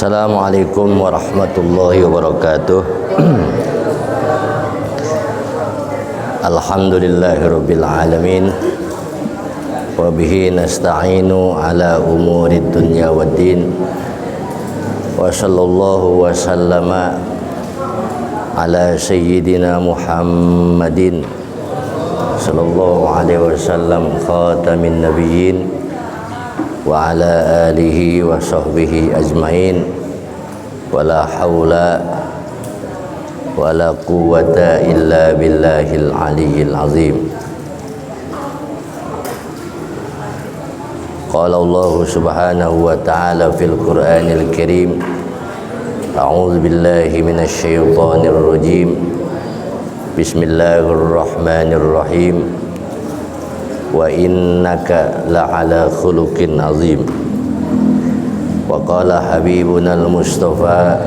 Assalamualaikum warahmatullahi wabarakatuh. Alhamdulillahirabbil alamin. Wa bihi nasta'inu ala umurid dunya waddin. Wa sallallahu wa sallama ala sayyidina Muhammadin sallallahu alaihi wasallam khatamin nabiyyin wa ala alihi wa sahbihi ajmain wa la hawla wa la quwwata illa billahil aliyyil azim. Qala Allah subhanahu wa ta'ala fil Qur'anil Karim, a'udzu billahi minasy syaithanir rajim. Bismillahirrahmanirrahim. Wa innaka la'ala khuluqin azim. Wa qala habibuna al-mustafa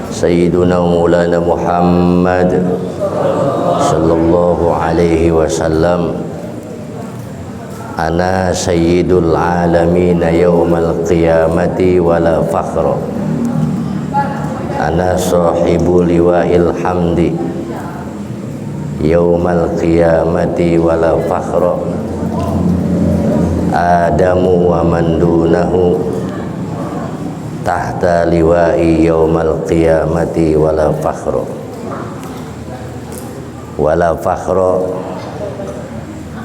sayyiduna maulana Muhammad sallallahu alaihi wasallam, ana sayyidul alamin yaumal qiyamati wala fakhra, ana sahibu liwa'il hamdi yaumal qiyamati wala fakhra, Adamu wa man dunahu tahta liwa'i yaumal qiyamati wala fakhra. Wala fakhra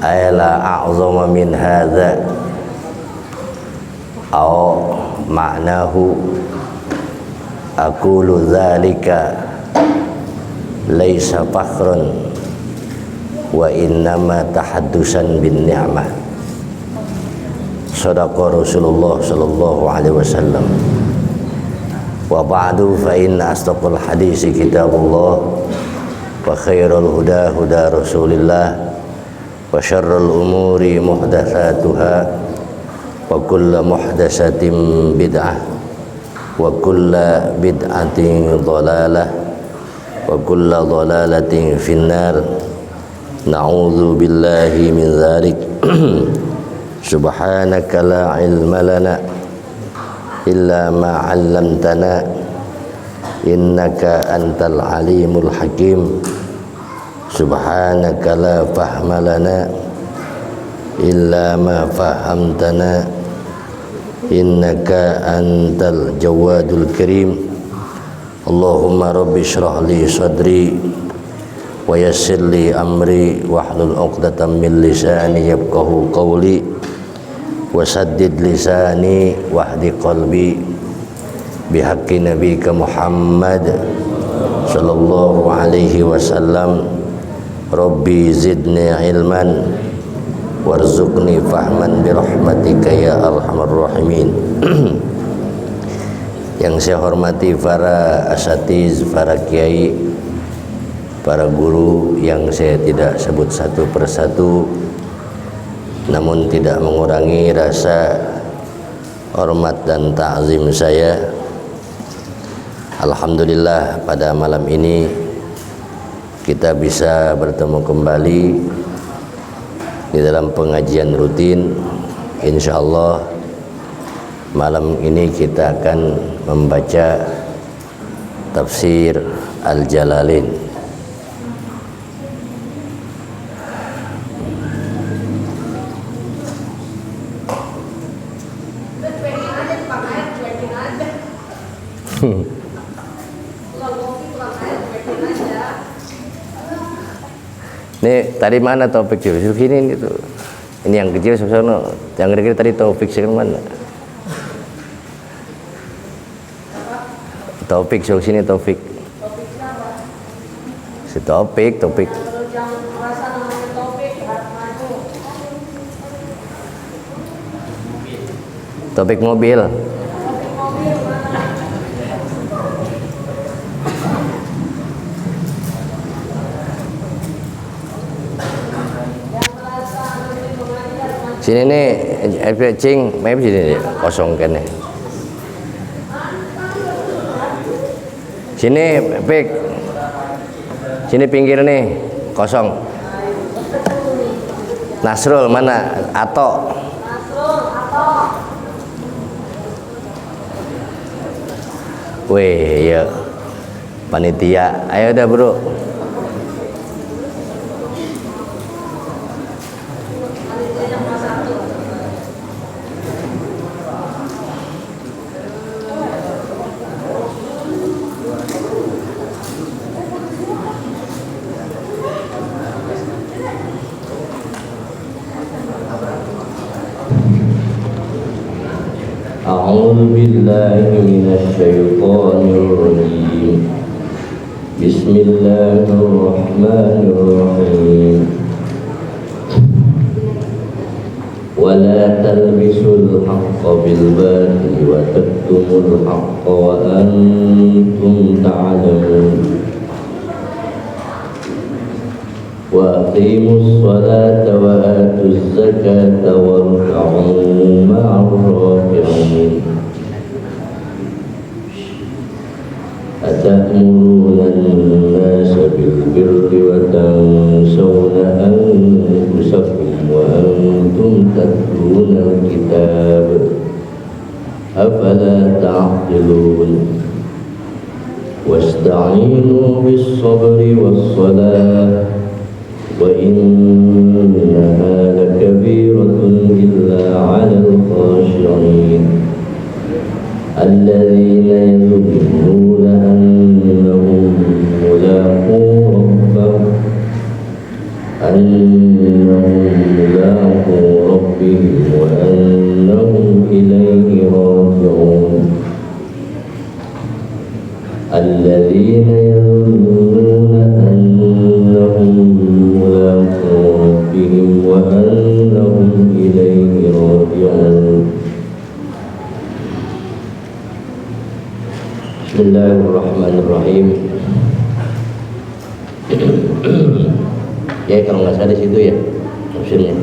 ay la a'zama min hadza, aw ma'nahu aqulu dzalika laisa fakhran wa innama tahaddusan bin ni'mah. Shadaqa Rasulullah sallallahu alaihi wasallam. Wa ba'du, fa inna asdaqal hadisi kitabullah wa khairul huda huda Rasulillah wa syarrul umuri muhdatsatuha wa kullu muhdatsatin bid'ah wa kullu bid'atin dhalalah wa kullu dhalalatin finnar. Na'udzu billahi min dzalik. Subhanaka la ilma lana illa ma 'allamtana innaka antal alimul hakim. Subhanaka la fahma lana illa ma fahamtana innaka antal jawadul karim. Allahumma rabbi shrah li sadri wa yassir li amri wahlul 'uqdatam min lisani yafqahu qawli wa saddid lisani wahdi qalbi bihaqqi nabiyika Muhammad sallallahu alaihi wasallam. Rabbi zidni ilman warzuqni fahman birahmatika ya arhamar rahimin. Yang saya hormati para asatiz, para kiai, para guru yang saya tidak sebut satu persatu, namun tidak mengurangi rasa hormat dan ta'zim saya. Alhamdulillah, pada malam ini kita bisa bertemu kembali di dalam pengajian rutin. Insyaallah malam ini kita akan membaca tafsir Al-Jalalain. Ini tadi mana topik sini itu? Ini yang kecil sebenarnya, yang gede tadi topik sini mana? Topik sini topik. Si topik. Topik mobil. Sini nih, cing, main sini kosong kan nih. Sini, pik. Sini pinggir nih, kosong. Nasrul mana? Ato. Weh, ya panitia. Ayo dah bro. أعوذ بالله من الشيطان الرجيم بسم الله الرحمن الرحيم ولا تلبسوا الحق بالباطل وتكتموا الحق وأنتم تعلمون وأقيموا الصلاة وآتوا الزكاة واركعوا مع الراكعين أتأمرون الناس بالبر وتنسون أنفسكم وأنتم تتلون الكتاب أفلا تعقلون واستعينوا بالصبر والصلاة وإنها لكبيرة إلا على الخاشعين الذين يظنون أنهم ملاقو ربهم وأنهم إليه راجعون الذين يظنون أنهم ملاقو ربهم وأنهم إليه راجعون Bismillahirrahmanirrahim. Ya kalau nggak salah di situ ya tafsirnya.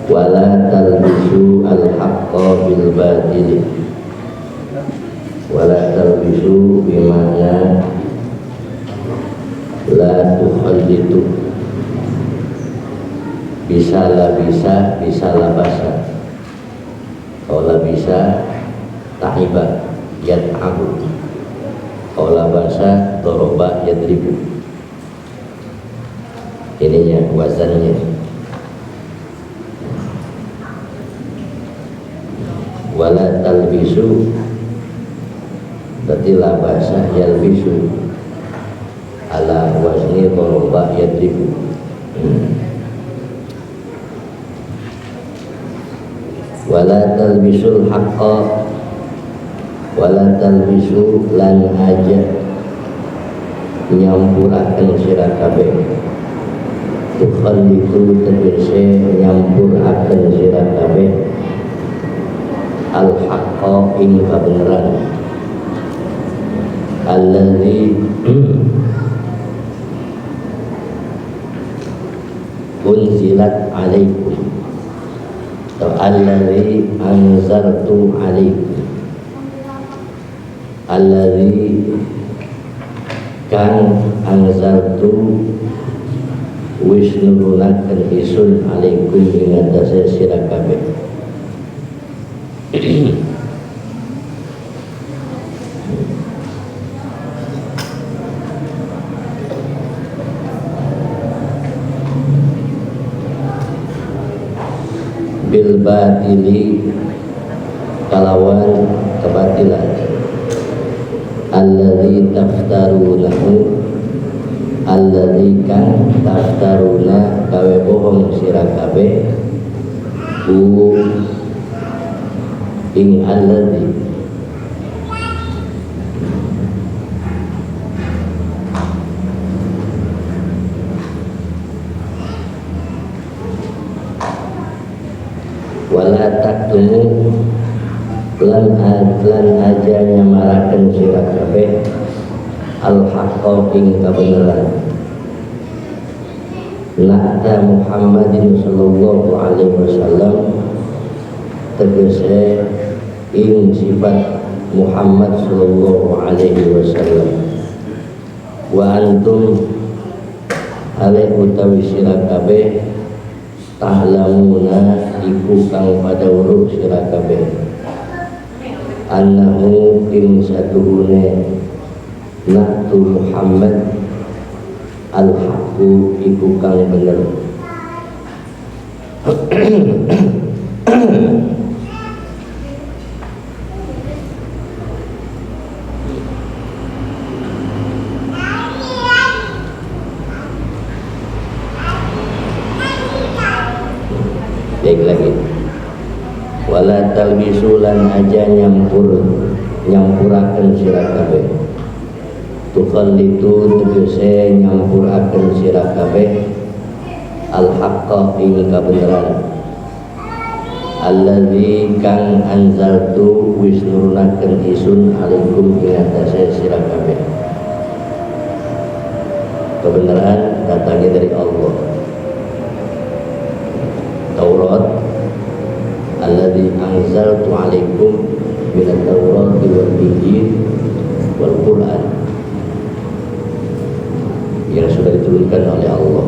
Wala talbisu al-haqqa bil batil. Wala talbisu bimana la tukhallitu. Bisa la basa. Kalau la bisa ta'iba yad'abu, qawla bahasa doroba yadribu. Ininya wazannya. Wala talbisu berarti la bahasa yalbisu ala wazni doroba yadribu. Wala talbisul haqqa wala talbisu lan aja nyampuraken sira kabeh tukhallitu tegese nyampuraken sira kabeh al haqqa ing kabeneran allazi unzilat alaikum atau allazi anzartu alaikum alladzi kan anzartu wis nurunaken isun alaikum ing atase sira kabeh. Bil batili kalawan kebatilan alladzi taftarunahu alladzi kan taftaruna gawe bohong sira kabeh ing alladzi wala taktumu lan aja nyamaraken sira kabeh al haqqa ing kabeneran na'ta Muhammadin sallallahu alaihi wasallam tegese ing sifat Muhammad sallallahu alaihi wasallam wa antum alaihi utawi sira kabeh ta'lamuna iku kang pada weruh sira kabeh annahu ing satuhune natu Muhammad al-haqqu iku kang bener. Baik lagi. Wala talbisulan aja nyampuraken sira kabeh. Tukhallitu tegese nyampuraken sira kabeh al-haqqa ing kabeneran. Allazi kang anzaltu wis nurunaken isun alaikum ing atase sira kabeh. Kebenaran datangnya dari Allah. Taurat alladzi anzaltu alaikum minat Taurat wal Injil wal Quran, yang sudah diturunkan oleh Allah.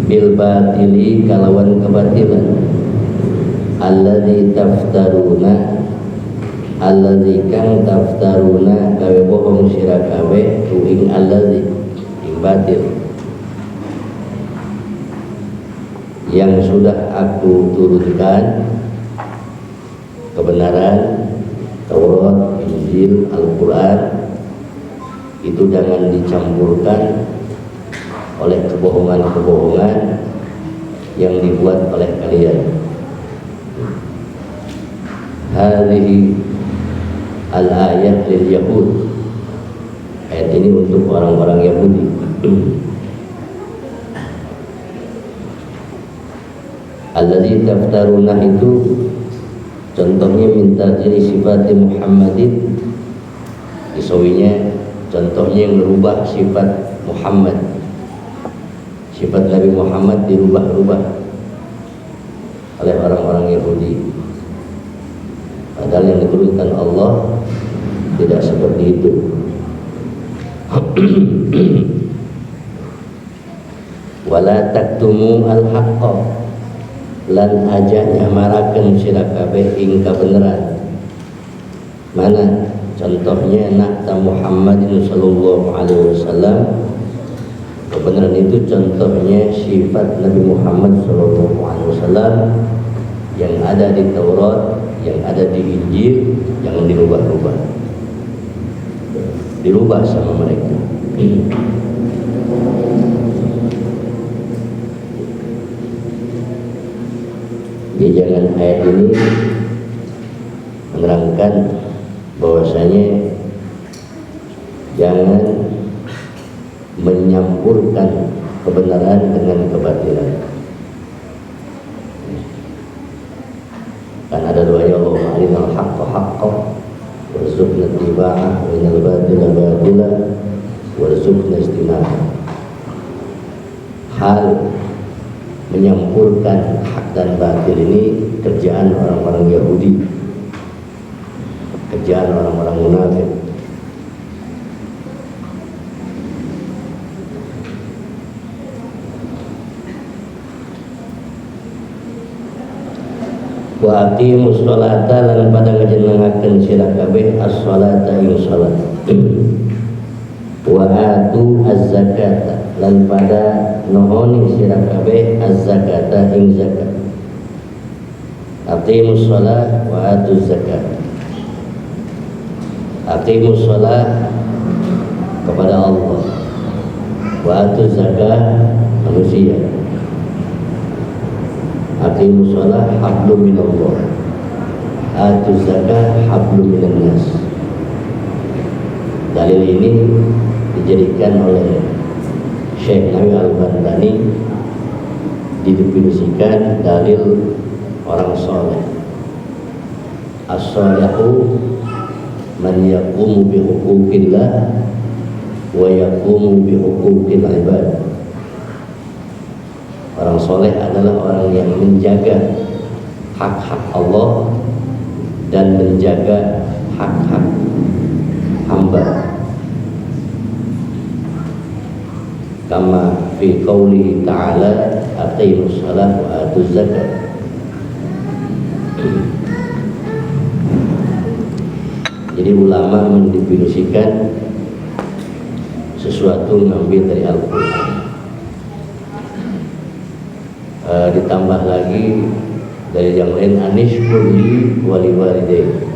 Bil batili kalawan kebatilan, alladzi taftaruna alladzi kang taftaruna gawe bohong sira kabeh ing alladzi ing batil yang sudah aku turunkan, kebenaran Taurat, Injil, Al-Quran, itu jangan dicampurkan oleh kebohongan-kebohongan yang dibuat oleh kalian. Hadhihi al-ayat lil Yahud. Ayat ini untuk orang-orang Yahudi. Alladzi taftaruna itu contohnya minta jadi sifat Muhammadin, isawinya contohnya yang merubah sifat Muhammad, sifat Nabi Muhammad dirubah-rubah oleh orang-orang Yahudi, padahal yang diturunkan Allah tidak seperti itu. Wala taktumu al-haqqa, lan aja nyamaraken sira kabeh ing kabeneran. Mana contohnya nakta Muhammadin sallallahu alaihi wasallam. Kebenaran itu contohnya sifat Nabi Muhammad sallallahu alaihi wasallam yang ada di Taurat, yang ada di Injil, jangan dirubah-rubah. Dirubah sama mereka. Jadi jangan ayat ini menerangkan bahwasanya jangan menyampurkan kebenaran dengan kebatilan. Kan ada doanya Allahumma arinal haqqa haqqan warzuqna ittiba'ah wa arinal batila batila warzuqna istinabah. Hal menyampurkan hak dan batil ini kerjaan orang-orang Yahudi, kerjaan orang-orang munafik. Wa aqimus sholata lan pada ngejenengaken sira kabeh as-sholata ing salat. Wa atu az-zakata lan pada nohoni sira kabeh az-zakata ing zakat. Aqimus shalah wa atuz zakat. Aqimus shalah kepada Allah, wa atuz zakat manusia. Aqimus shalah hablum minallah, atuz zakat hablum minan nas. Dalil ini dijadikan oleh Syekh Nawawi Al-Bantani, didefinisikan dalil orang soleh. As-solehu man yaqumu bi huquqillah wa yaqumu bi huquqil ibad. Orang soleh adalah orang yang menjaga hak-hak Allah dan menjaga hak-hak hamba. Kama fi qawlihi ta'ala aqimus shalah wa atuz zakat. Jadi ulama mendefinisikan sesuatu mengambil dari Al-Quran. Ditambah lagi dari yang lain, anishkurli wali walidayk,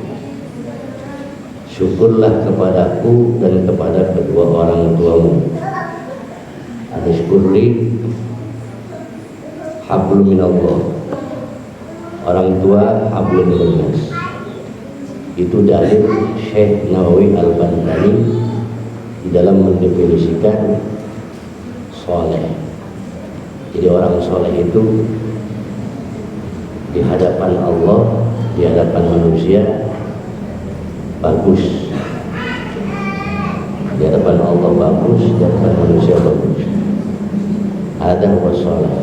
syukurlah kepadaku dan kepada kedua orang tuamu. Anishkurli hablum minallah, orang tua hablum minannas. Itu dalil Syekh Nawawi Al-Bantani di dalam mendefinisikan soleh. Jadi orang soleh itu di hadapan Allah, di hadapan manusia bagus, di hadapan Allah bagus, di hadapan manusia bagus. Ada wassalam.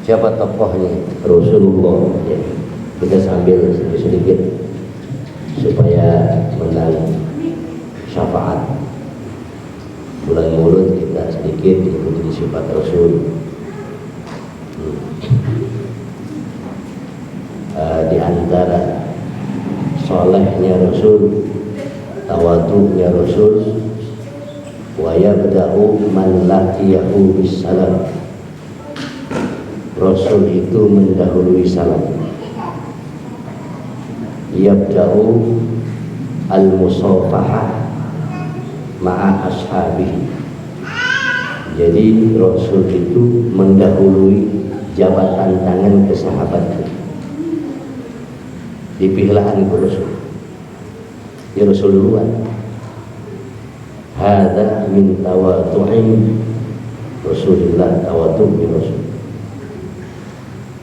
Siapa tokohnya? Rasulullah. Ya. Kita sambil sedikit supaya menang syafaat. Bulan mulut kita sedikit ikuti sifat Rasul. Di antara solehnya Rasul, tawadhu'nya Rasul, wa yabda'u man laqiyahu bisalam. Rasul itu mendahului salam. Yabda'u al-musafahah ma'a ashabihi. Jadi Rasul itu mendahului jabatan tangan ke sahabatnya. Dipilihlah ke Rasul. Ya Rasul duluan. Hadza min tawadhu'i Rasulillah, tawadhu' bi Rasul.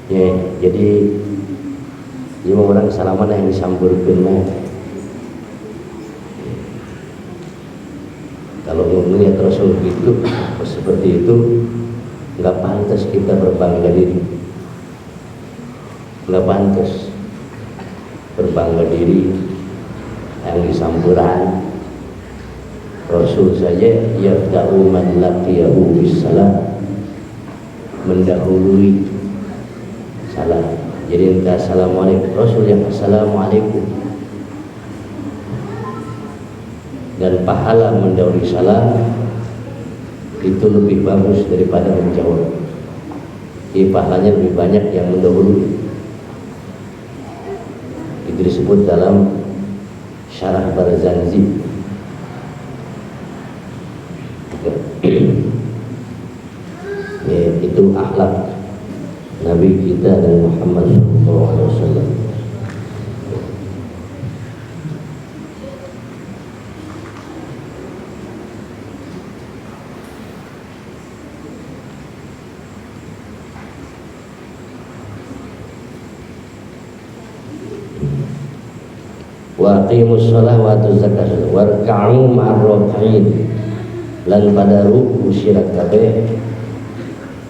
Ya, jadi lima orang salaman yang disamburkan. Kalau melihat Rasul itu seperti itu, nggak pantas kita berbangga diri, nggak pantas berbangga diri yang disamburan. Rasul saja yabda'u man laqiyahu bisalam, mendahului salam. Jadi entah assalamualaikum, Rasul yang assalamualaikum. Dan pahala mendahului salam itu lebih bagus daripada menjawab. Jadi pahalanya lebih banyak yang mendahului. Itu disebut dalam Syarah Barzanji. Ya, itu akhlak Nabi kita dan Muhammad SAW. Wa aqimus shalah wa atuz zakat warka'u ma'ar raki'in, lan pada ruku syirak kabeh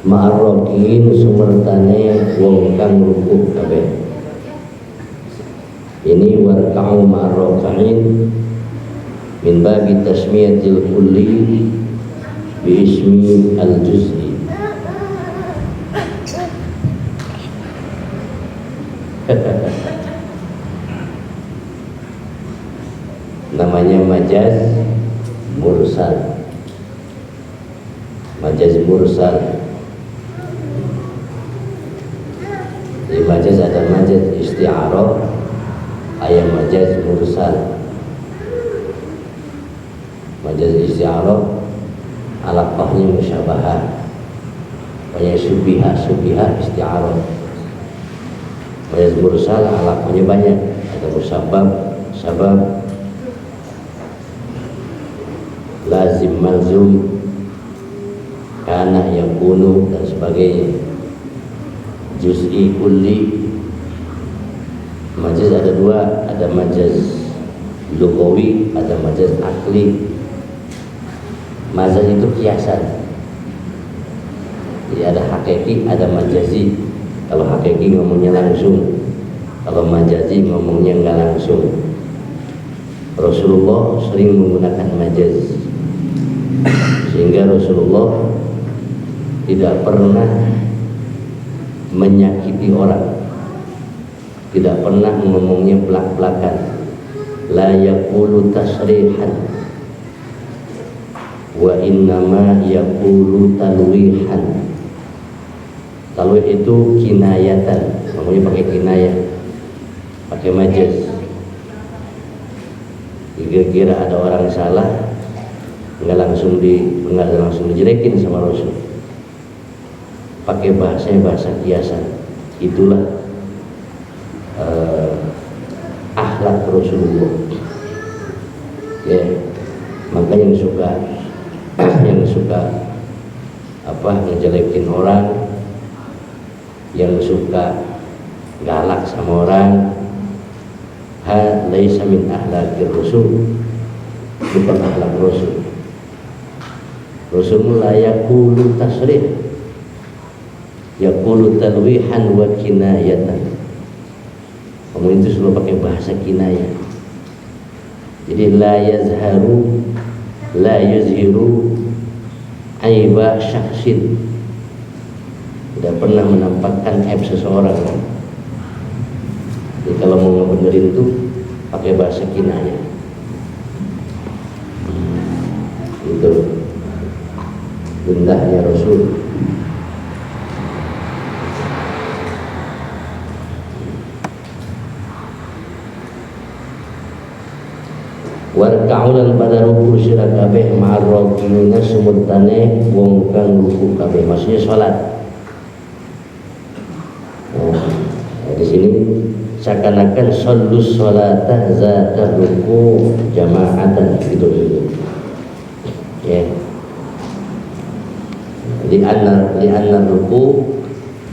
ma'ar raki'in sumertane wong kang ruku kabeh. Ini warka'u ma'ar raki'in min babi tasmiyatil kulli bi ismi al-juz'i. Namanya majaz mursal. Majaz mursal. Di majaz ada majaz isti'arah, ada majaz mursal. Majaz isti'arah alaqahnya musyabahah, banyak subihah isti'arah. Majaz mursal alaqahnya banyak, ada musabab, sabab, lazim, malzum, kana, yakunu, dan sebagainya. Juz'i, kulli. Majaz ada dua, ada majaz lugawi, ada majaz akli. Majaz itu kiasan. Jadi ada hakiki, ada majazi. Kalau hakiki ngomongnya langsung, kalau majazi ngomongnya nggak langsung. Rasulullah sering menggunakan majaz sehingga Rasulullah tidak pernah menyakiti orang, tidak pernah ngomongnya belak-belakan, la yaqulu tasrihan wa innama yaqulu talwihan. Talwih itu kinayatan, ngomongnya pakai kinayah, pakai majaz. Kira-kira ada orang salah, nggak langsung dijelekin sama Rasul, pakai bahasa kiasan. Itulah akhlak Rasulullah. Ya, maka yang suka ngejelekin orang, yang suka galak sama orang, laisa min akhlaqir Rasul, bukan akhlak Rasul. Rasul la yaqulu tasrih, yaqulu talwihan wa kinayatan. Kamu itu selalu pakai bahasa kinayah. Jadi la yuzhiru aiba syakhsin, tidak pernah menampakkan aib seseorang. Jadi kalau mau ngebenerin itu pakai bahasa kinayah. Itu indahnya Rasul. Warka'ulan pada ruku sira kabeh ma'ar rabbina sumurtane wong kang ruku kabeh, maksudnya salat. Di sini seakan-akan shallus sholata zata ruku jama'atan gitu. Ya. Li'anna ruku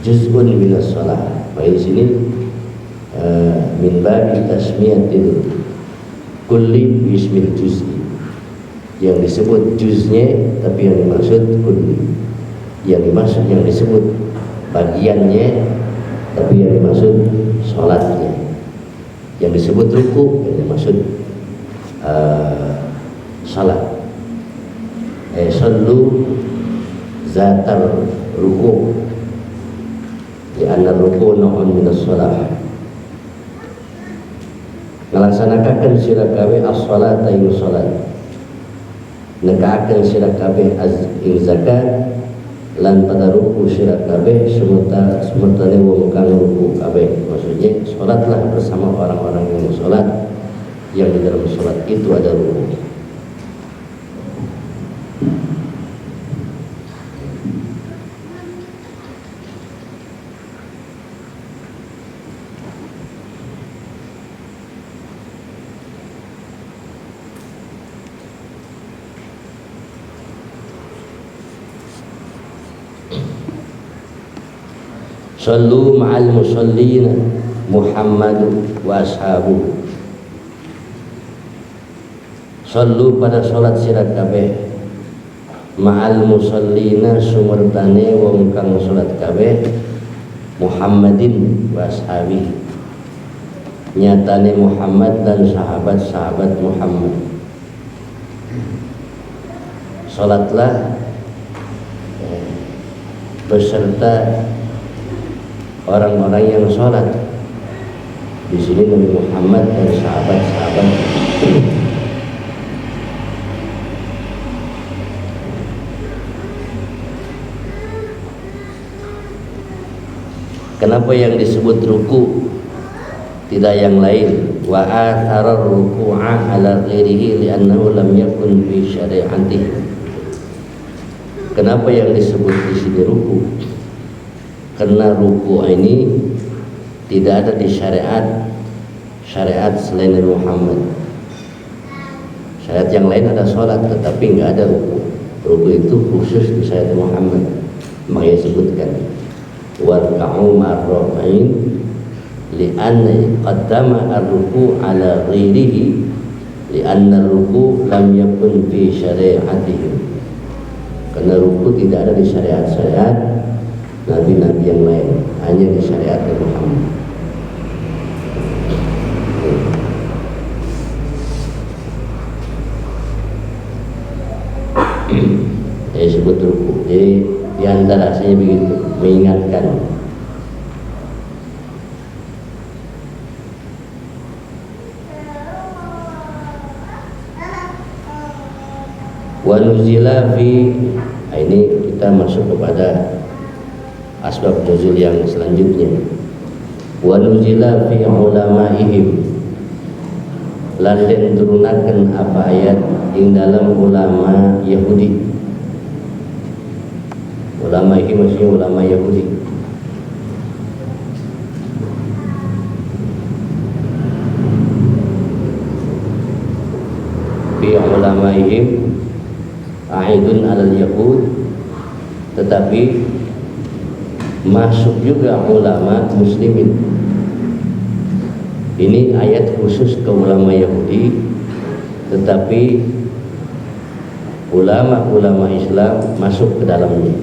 juz'un minas shalah. Di sini min babi tasmiyatil kulli bismil juz'i, yang disebut juznya tapi yang dimaksud kulli, yang disebut bagiannya tapi yang dimaksud sholatnya, yang disebut ruku yang dimaksud sholat. Sallu zatar ruku, li'anna ruku nau'un minas sholat. Ngalaksanakan sira kabeh as-shalata ing salat, negakaken sira kabeh ing zakat, lan pada ruku sira kabeh semertane wong kang ruku kabeh. Maksudnya salatlah bersama orang-orang yang salat, yang di dalam salat itu ada ruku. Sallu ma'al musallina Muhammad wa ashabu. Sallu pada salat sira kabeh ma'al musallina sumurtane wong kang salat kabeh Muhammadin wa ashabi, nyatane Muhammad dan sahabat-sahabat Muhammad. Salatlah beserta orang-orang yang sholat. Di sini Nabi Muhammad dan sahabat-sahabat. Kenapa yang disebut ruku, tidak yang lain? Wa atharar ruku'a ala ghairihi li'annahu lam yakun fi syari'atihi. Kenapa yang disebut di sini ruku? Karena ruku ini tidak ada di syariat selain Nabi Muhammad. Syariat yang lain ada sholat, tetapi nggak ada ruku. Ruku itu khusus di syariat Muhammad. Makanya disebutkan warka'u ma'ar-rafa'in li'anna qaddama ar-ruku' ala ghairihi li'anna ar-ruku' lam yakun fi syari'atihim. Karena ruku tidak ada di syariat nabi-nabi yang lain, hanya di syariat Muhammad. Jadi di antara saya begitu mengingatkan. Wa nuzila fi, ini kita masuk kepada asbab nuzul yang selanjutnya. Wa nuzila fi ulamaihim, lan den turunaken apa ayat ing dalam ulama Yahudi. Ulama ini maksudnya ulama Yahudi. Fi ulamaihim aidun alal yahud, tetapi masuk juga ulama muslimin. Ini ayat khusus ke ulama Yahudi, tetapi ulama-ulama Islam masuk ke dalamnya.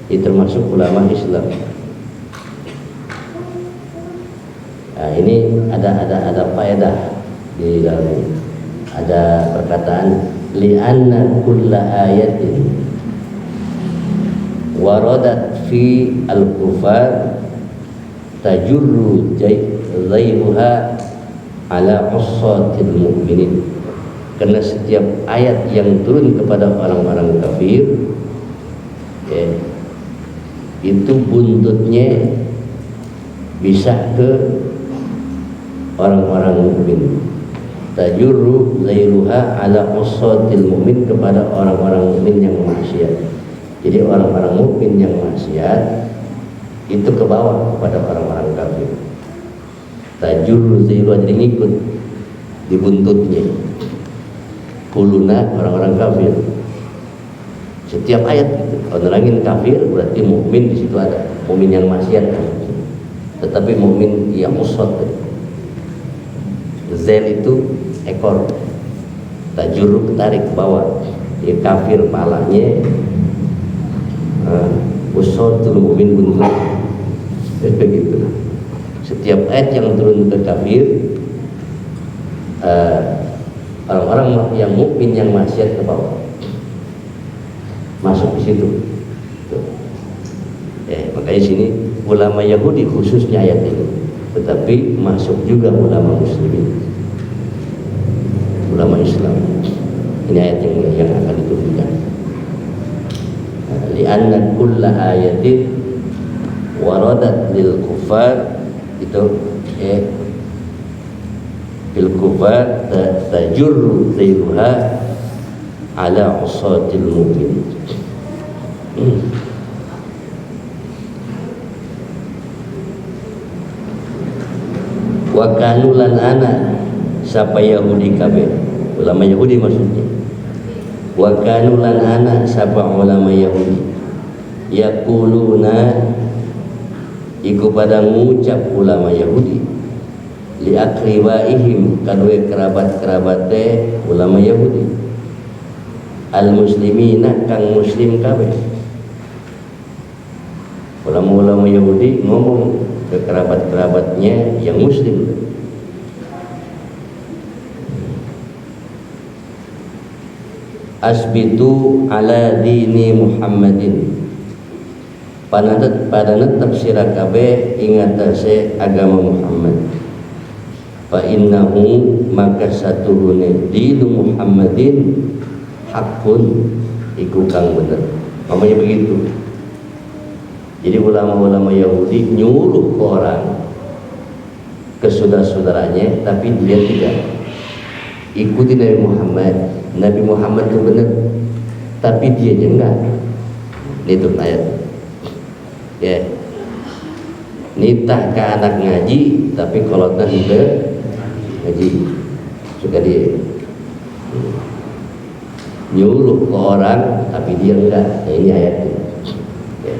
Ini termasuk ulama Islam. Nah, ini ada faedah di dalamnya. Ada perkataan li'anna kulla ayatin waradat fi al-kufar tajurru zairuha ala ussatil mu'minin. Karena setiap ayat yang turun kepada orang-orang kafir, ya, itu buntutnya bisa ke orang-orang mukmin. Tajurru zairuha ala ussatil mu'min, kepada orang-orang mukmin yang maksiat. Jadi orang-orang mukmin yang maksiat itu ke bawah kepada orang-orang kafir. Tajurru zairuha, jadi ngikut di buntutnya. Kuluna orang-orang kafir. Setiap ayat gitu, kalau nerangin kafir berarti mukmin di situ ada. Mukmin yang maksiat, tetapi mukmin yang usat. Zel itu ekor, tajuruk tarik ke bawah. Ya, kafir palanya, usatul mukmin buntut. Begitu. Setiap ayat yang turun ke kafir, orang-orang yang mukmin yang maksiat ke bawah, masuk di situ. Makanya sini ulama Yahudi khususnya ayat ini, tetapi masuk juga ulama muslimin, ulama Islam. Ini ayat yang akan diturunkan. Li'anna kulla ayatin waradat lil kufar, itu bil kufar tajurru zairuha ala usatil mu'min. Wa kanulan ana, siapa Yahudi kabeh, ulama Yahudi maksudnya. Wa kanulan ana, siapa ulama Yahudi, yaquluna, iku pada ngucap ulama Yahudi, li akribaihim, kadue kerabat-kerabate ulama Yahudi, al muslimina, kang muslim kabeh. Ulama-ulama Yahudi ngomong ke kerabat-kerabatnya yang muslim. Asbitu ala dini Muhammadin, pada netep sira kabeh ingatase agama Muhammad. Fa innahu, maka satuhune dinu Muhammadin hakun, iku kang bener. Namanya begitu. Jadi ulama-ulama Yahudi nyuruh ke orang, ke saudara-saudaranya, tapi dia tidak ikuti Nabi Muhammad. Nabi Muhammad itu benar, tapi dia enggak. Itu ayat. Ya. Nitah ke anak ngaji, tapi kalau tak ke ngaji, suka dia nyuruh ke orang, tapi dia enggak. Nah, ini ayatnya. Ya.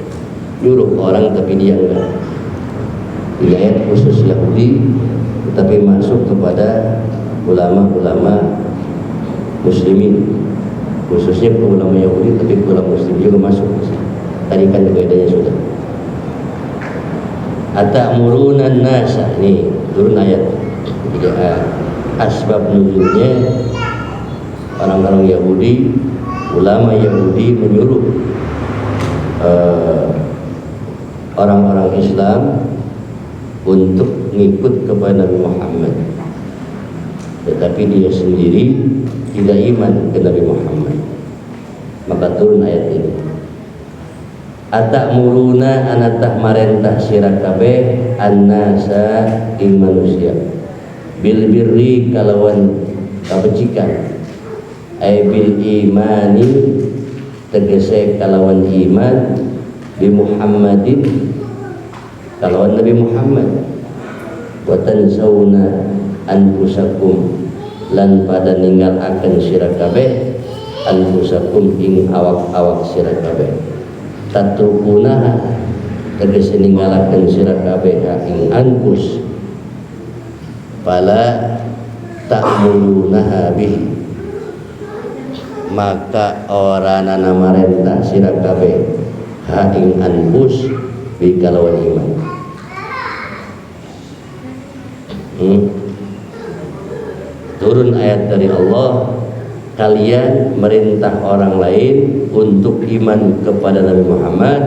Nyuruh ke orang, tapi dia enggak. Ini ayat khusus Yahudi, tetapi masuk kepada ulama-ulama muslimin, khususnya ke ulama Yahudi, tapi ke ulama muslim juga masuk. Tadi kan kaidahnya sudah. Atamuruna nasa, ini turun ayat. Jadi asbab nuzulnya orang-orang Yahudi, ulama Yahudi menyuruh orang-orang Islam untuk ngikut kepada Nabi Muhammad, tetapi dia sendiri tidak iman ke Nabi Muhammad. Maka turun ayat ini. Atakmuruna anatah marentah sira kabeh annasa ing manusia bil birri kalawan kabecikan, ay bil imani tegese kalawan iman, bi Muhammadin kalawan Nabi Muhammad, wa tansawna anfusakum lan pada ninggal akan sira kabeh anfusakum ing awak-awak sira kabeh, tatrukunaha tegese ninggalaken sira kabeh ing anfus, fala ta'mulunaha bihi maka orana marentah sira kabeh ha ing anfus bi kalawan iman. Turun ayat dari Allah, kalian merintah orang lain untuk iman kepada Nabi Muhammad,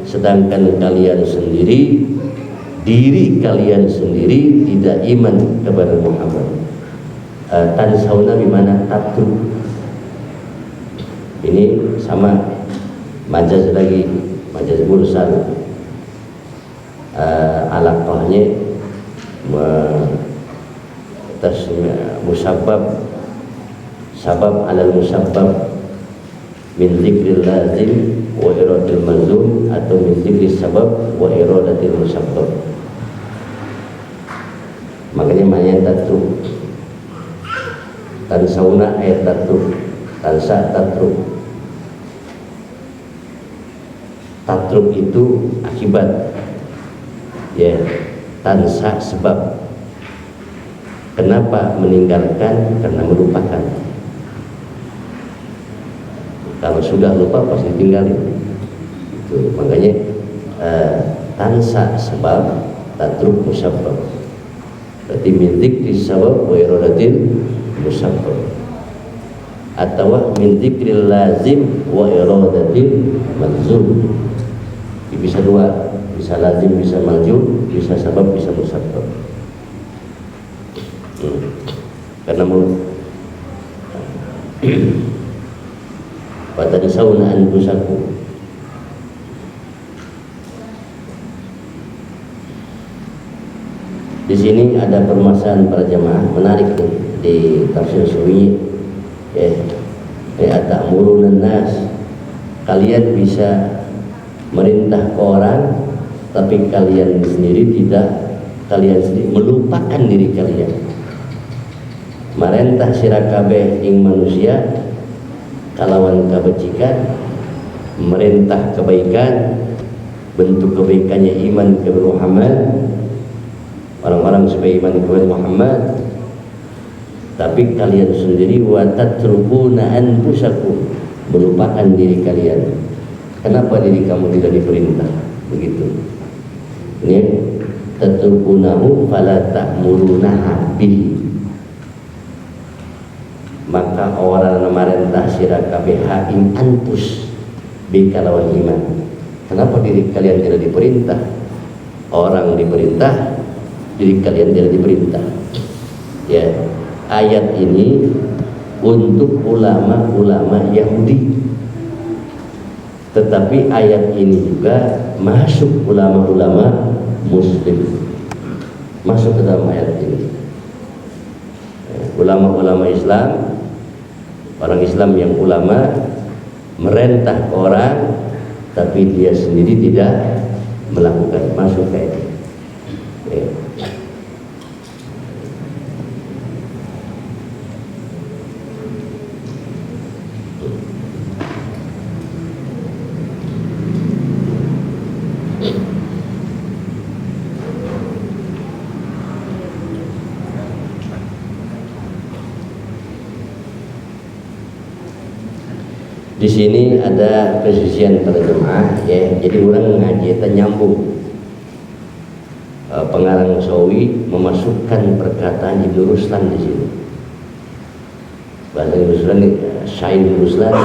sedangkan kalian sendiri, diri kalian sendiri tidak iman kepada Muhammad. Tansawna bimana tatruk. Ini sama majaz lagi, majaz mursal. Alaqahnya musabbab, sabab alal musabbab min dzikril lazim wa iradil mazlum, atau min dzikris sabab wa iradatil musabbab. Makanya maknanya tatruk. Tansawna ayat tatruk, tansa tatruk. Tatruk itu akibat, ya, tansa sebab. Kenapa meninggalkan? Karena melupakan. Kalau sudah lupa pasti tinggalin. Itu makanya tansa sebab, tatruk musabbab. Berarti min dzikri sabab wa iradatil musabbab, atau min dzikril lazim wa iradatil malzum. Bisa dua, bisa lazim, bisa malzum, bisa sabab, bisa musabbab. Karena pada sauna anfusakum. Di sini ada permasalahan para jemaah menarik nih di tafsir Suwi. Ta'muruna nas, kalian bisa merintah ke orang, tapi kalian sendiri tidak, kalian sendiri melupakan diri kalian. Marentah sira kabeh ing manusia kalawan kabecikan, merintah kebaikan, bentuk kebaikannya iman kepada Muhammad, orang-orang supaya iman kepada Muhammad, tapi kalian sendiri wa tatrukuna anfusakum, melupakan diri kalian. Kenapa diri kamu tidak diperintah? Begitu. Ini tatrukunahu fala ta'murunaha bihi. Maka orang marentah sira kabeh ing anfus bi kalawan iman. Kenapa diri kalian tidak diperintah? Orang diperintah, diri kalian tidak diperintah. Ya, ayat ini untuk ulama-ulama Yahudi. Tetapi ayat ini juga masuk ulama-ulama Muslim. Masuk ke dalam ayat ini. Ulama-ulama Islam, orang Islam yang ulama merentah ke orang, tapi dia sendiri tidak melakukan, masuk kayak ini. Di sini ada presisian pada jemaah, ya. Jadi orang ngaji itu nyambung. Pengarang Sawi memasukkan perkataan Ibnu Ruslan di sini. Bahasa Ibnu Ruslan, Syair Ibnu Ruslan,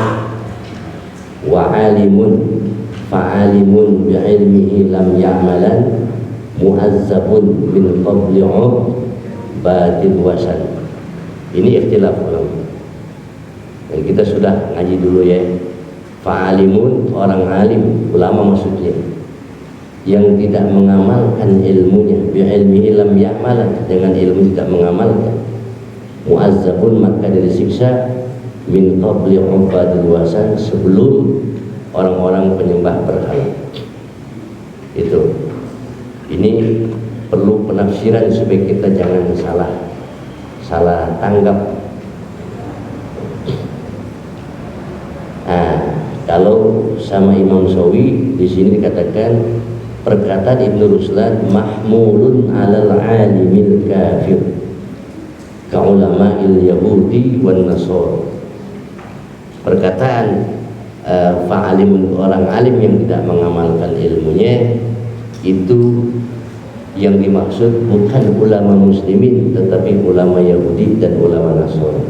wa alimun fa'alimun bi'ilmihi lam ya'malan mu'azzabun min qabli batil wasan. Ini ikhtilaf ulama. Dan kita sudah ngaji dulu ya. Fa'alimun, orang alim, ulama maksudnya, yang tidak mengamalkan ilmunya, bi'ilmihi lam ya'malan, dengan ilmu tidak mengamalkan, mu'azzabun, maka disiksa, min qabli batil wasan, sebelum orang-orang penyembah berhala. Itu. Ini perlu penafsiran supaya kita jangan salah tanggap. Nah, kalau sama Imam Sawi di sini dikatakan perkataan Ibnu Ruslan mahmulun 'alal 'alimil kafir ka ulama'il yahudi wan nasara. Perkataan fa'alimun, orang alim yang tidak mengamalkan ilmunya, itu yang dimaksud bukan ulama muslimin tetapi ulama Yahudi dan ulama Nasrani.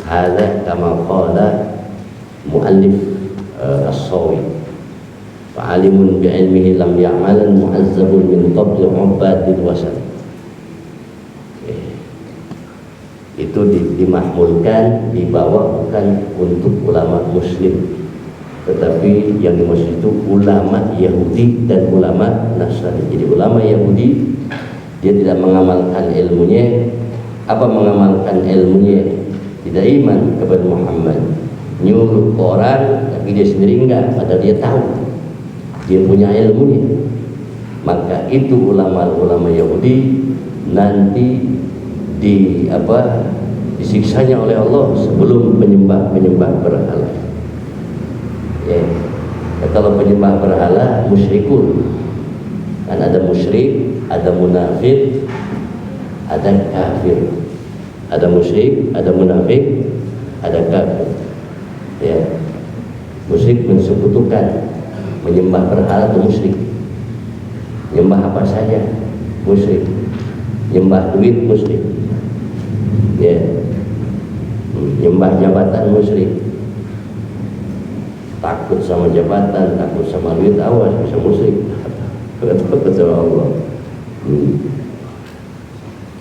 Hadza kama qala muallif as-Sawi, fa'alimun bi'ilmihi lam ya'malan mu'azzabun min qabli ubadil wasan. Itu dimahmulkan, dibawa bukan untuk ulama muslim, tetapi yang dimaksud itu ulama Yahudi dan ulama Nasrani. Jadi ulama Yahudi dia tidak mengamalkan ilmunya. Apa mengamalkan ilmunya? Tidak iman kepada Muhammad, nyuruh orang tapi dia sendiri enggak, padahal dia tahu, dia punya ilmunya. Maka itu ulama Yahudi nanti disiksanya oleh Allah sebelum penyembah berhala. Ya. Kalau penyembah berhala musyrikun, kan ada musyrik, ada munafik, ada kafir. Ada musyrik, ada munafik, ada kafir. Ya. Musyrik mensekutukan, menyembah berhala itu musyrik. Menyembah apa saja musyrik. Nyembah duit musyrik. Ya. Nyembah jabatan musyrik. Takut sama jabatan, takut sama duit, awas bisa musyrik. Takut sama Allah.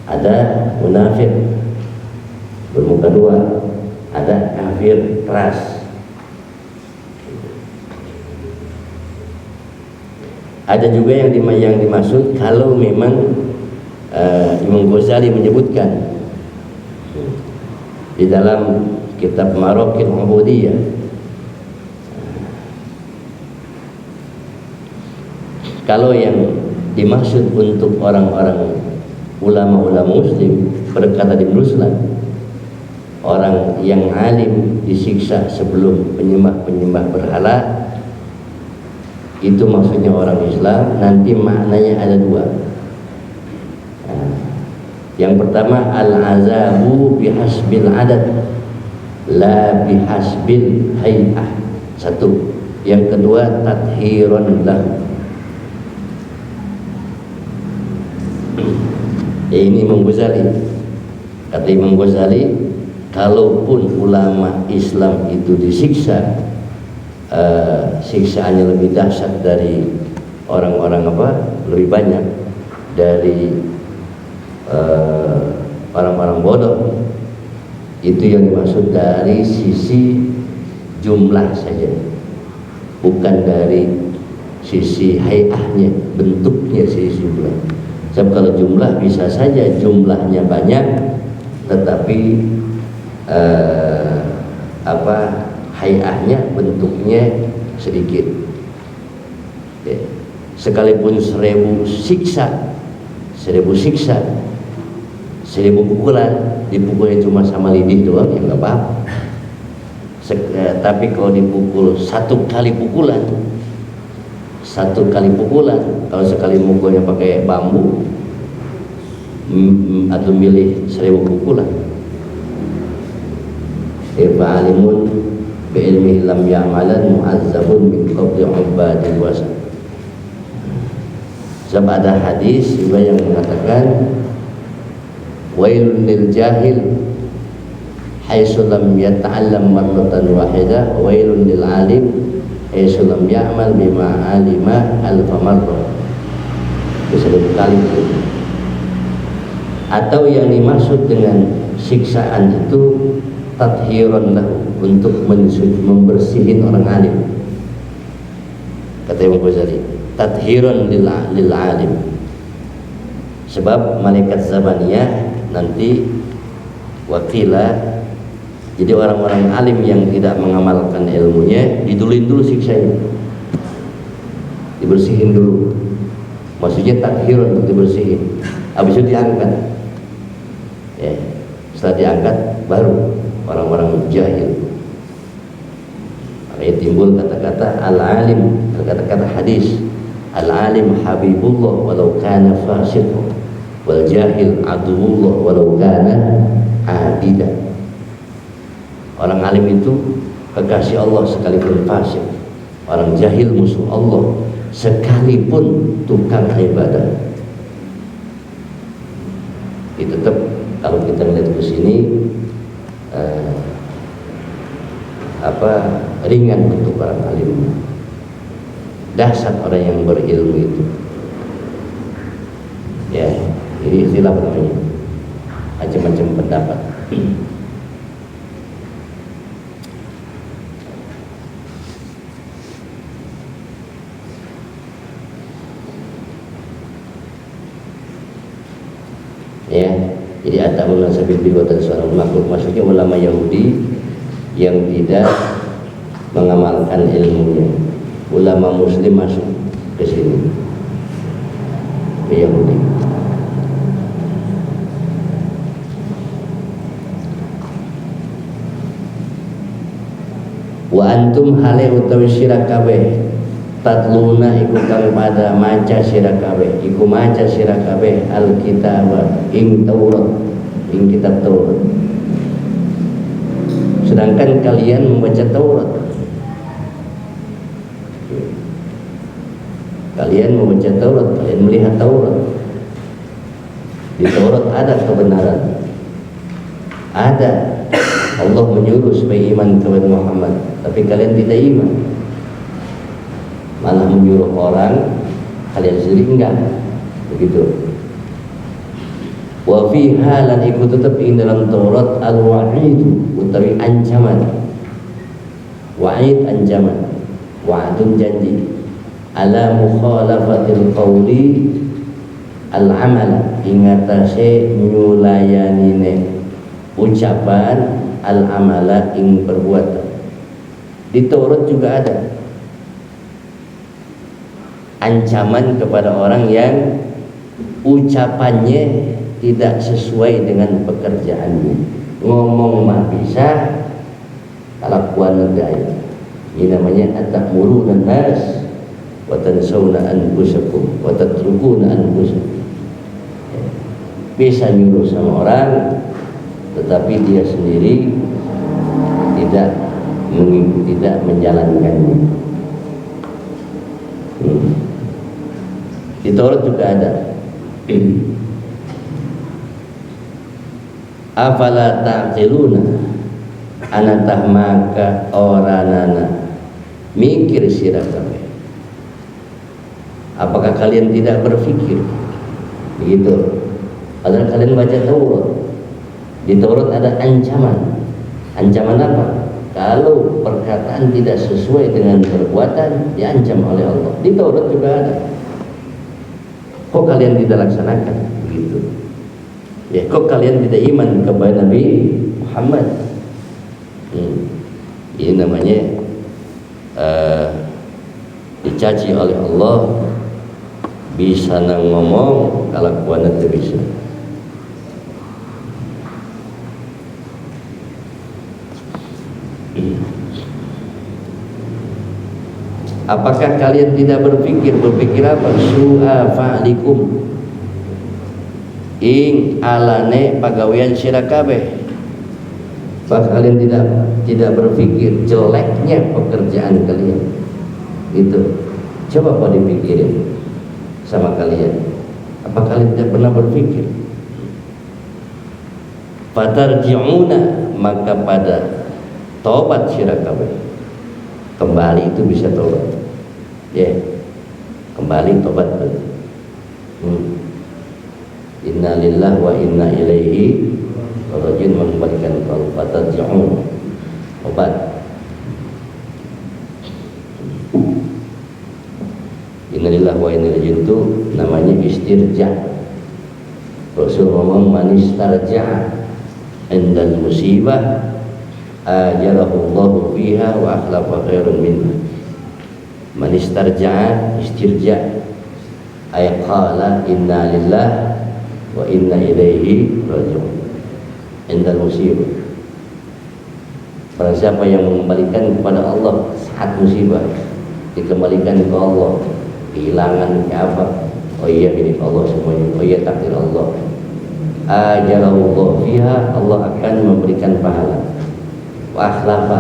Ada munafik bermuka dua, ada kafir keras. Ada juga yang dimaksud kalau memang Imam Ghazali menyebutkan di dalam kitab Maraqil Ubudiyah, kalau yang dimaksud untuk orang-orang ulama-ulama muslim, berkata Ibnu Ruslan, orang yang alim disiksa sebelum penyembah berhala, itu maksudnya orang Islam. Nanti maknanya ada dua. Yang pertama, al-azabu bihasbil adad la bihasbil hay'ah. Satu. Yang kedua, tathirun lahu. Ini Imam Ghazali. Kata Imam Ghazali, kalaupun ulama Islam itu disiksa, siksaannya lebih dahsyat dari orang-orang lebih banyak dari orang-orang bodoh. Itu yang dimaksud dari sisi jumlah saja, bukan dari sisi hayahnya, bentuknya, sisi jumlah. Sebab kalau jumlah bisa saja jumlahnya banyak, tetapi hayahnya, bentuknya sedikit. Ya. Sekalipun 1000 siksa, 1000 pukulan, dipukulnya cuma sama lidih doang, ya nggak apa-apa. Tapi kalau dipukul 1 kali pukulan, kalau sekali mukulnya pakai bambu, atau milih 1000 pukulan. Fa'alimun bi'ilmihi lam ya'malan mu'azzabun min qabli ubadil wasan. Sebab ada hadis juga yang mengatakan wailun lil jahil haitsu lam yata'allam marratan wahidah, wailun lil alim sulam ya'mal bima alima alfa marrah. Itu 1000 kali. Atau yang dimaksud dengan siksaan itu tathiran lahu, untuk membersihin orang alim. Kata Imam Ghazali, tathiran lil alim. Sebab malaikat zamaniyah nanti wakilah, jadi orang-orang alim yang tidak mengamalkan ilmunya didulin dulu siksanya, dibersihin dulu. Maksudnya tathirun, untuk dibersihin. Habis itu diangkat. Ya, setelah diangkat baru orang-orang jahil. Makanya timbul kata-kata al-alim, kata-kata hadis, al-alim habibullah walau kana fasiq, wal jahil aduwullah walau kana abida. Orang alim itu kekasih Allah sekalipun fasik, orang jahil musuh Allah sekalipun tukang ibadah. Itu tetap kalau kita melihat ke sini ringan untuk orang alim. Dasar orang yang berilmu itu. Ya, ini istilah namanya. Macam-macam pendapat. Ya, jadi atamun nasabil biwatan seorang makhluk, maksudnya ulama Yahudi yang tidak mengamalkan ilmunya. Ulama Muslim masuk ke sini, ke Yahudi. Wa antum hale utawi sira kabeh tatluna iku kang pada maca sira kabeh, iku maca sira kabeh alkitab ing Taurat, ing kitab Taurat. Sedangkan kalian membaca Taurat, kalian membaca Taurat, kalian melihat Taurat. Di Taurat ada kebenaran, ada Allah menyuruh supaya iman kepada Muhammad, tapi kalian tidak iman, malah menyuruh orang, kalian sendiri enggak. Begitu. Wa fiha lan iku tetep ing dalam Taurat al-wa'id, utawi ancaman. Wa'id ancaman, wa'dun janji, ala mukhalafatil qawli al-amal, ing atase nyulayanine ucapan al-amala ing perbuatan. Di Taurat juga ada ancaman kepada orang yang ucapannya tidak sesuai dengan pekerjaannya. Ngomong mah bisa, kelakuan enggak. Ini namanya atamuruna nas wa tansawna anfusakum wa tatrukuna anfusakum. Bisa nyuruh sama orang, tetapi dia sendiri tidak menjalankannya. Di Taurat juga ada. Afala ta'qiluna, anatah maka oranana, mikir sira kabeh. Apakah kalian tidak berpikir? Begitu. Padahal kalian baca Taurat. Di Taurat ada ancaman. Ancaman apa? Kalau perkataan tidak sesuai dengan perbuatan, diancam oleh Allah. Di Taurat juga ada. Kok kalian tidak laksanakan? Begitu. Ya, kok kalian tidak iman kepada Nabi Muhammad? Ini namanya dicaci oleh Allah. Bisa nang ngomong, kalau kuana tidak bisa. Apakah kalian tidak berpikir? Berpikir apa? Su'a fa'likum, ing alane pagawean sira kabeh. Apakah kalian tidak berpikir jeleknya pekerjaan kalian? Itu. Coba kau dipikirin sama kalian. Apa kalian tidak pernah berpikir? Fatarji'una, maka pada taubat sira kabeh. kembali itu bisa tobat. Ya, kembali tobat. Inna lillahi wa inna ilaihi rajiun, mengembalikan kalau fatarji'un, tobat. Inna lillahi wa inna ilaihi itu namanya istirja. Rasul ngomong manistarja indal musibah ajalahullahu fiha wa akhlafa khairun minha. Manistarja, istirja ay qala inna lillahi wa inna ilaihi raji'un indal musibah. Barang siapa yang mengembalikan kepada Allah saat musibah, dikembalikan ke Allah, kehilangan ke apa, oh iya milik Allah semuanya, oh iya takdir Allah, ajalahullah fiha, Allah akan memberikan pahala, wa akhlafa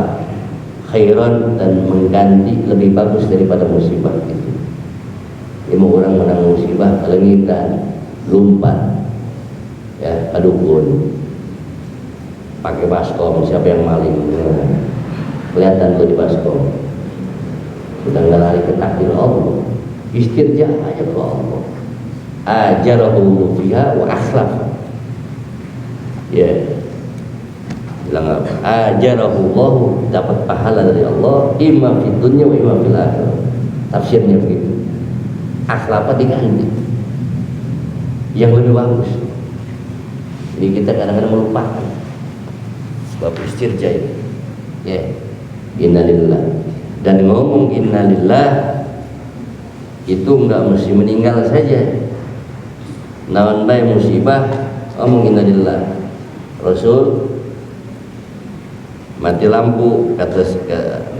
khairan, dan mengganti lebih bagus daripada musibah itu. Lima orang menang musibah, kelengitan, lumpat, ya, kadukun, pakai baskom, siapa yang maling, kelihatan tuh di baskom, sudah nggak lari ke takdir Allah, istirja aja ke Allah, ajarahu fiha wa akhlaf, ya, bilang apa? Ajarahu Allah, dapat pahala dari Allah, imma fid dunya wa imma fil akhirah. Tafsirnya begitu. Akhlafa diganti yang lebih bagus. Jadi kita kadang-kadang melupakan sebab istirja itu. Ya, innalillah. Dan ngomong innalillah itu enggak mesti meninggal saja. Nawan bae musibah ngomong innalillah. Rasul mati lampu kata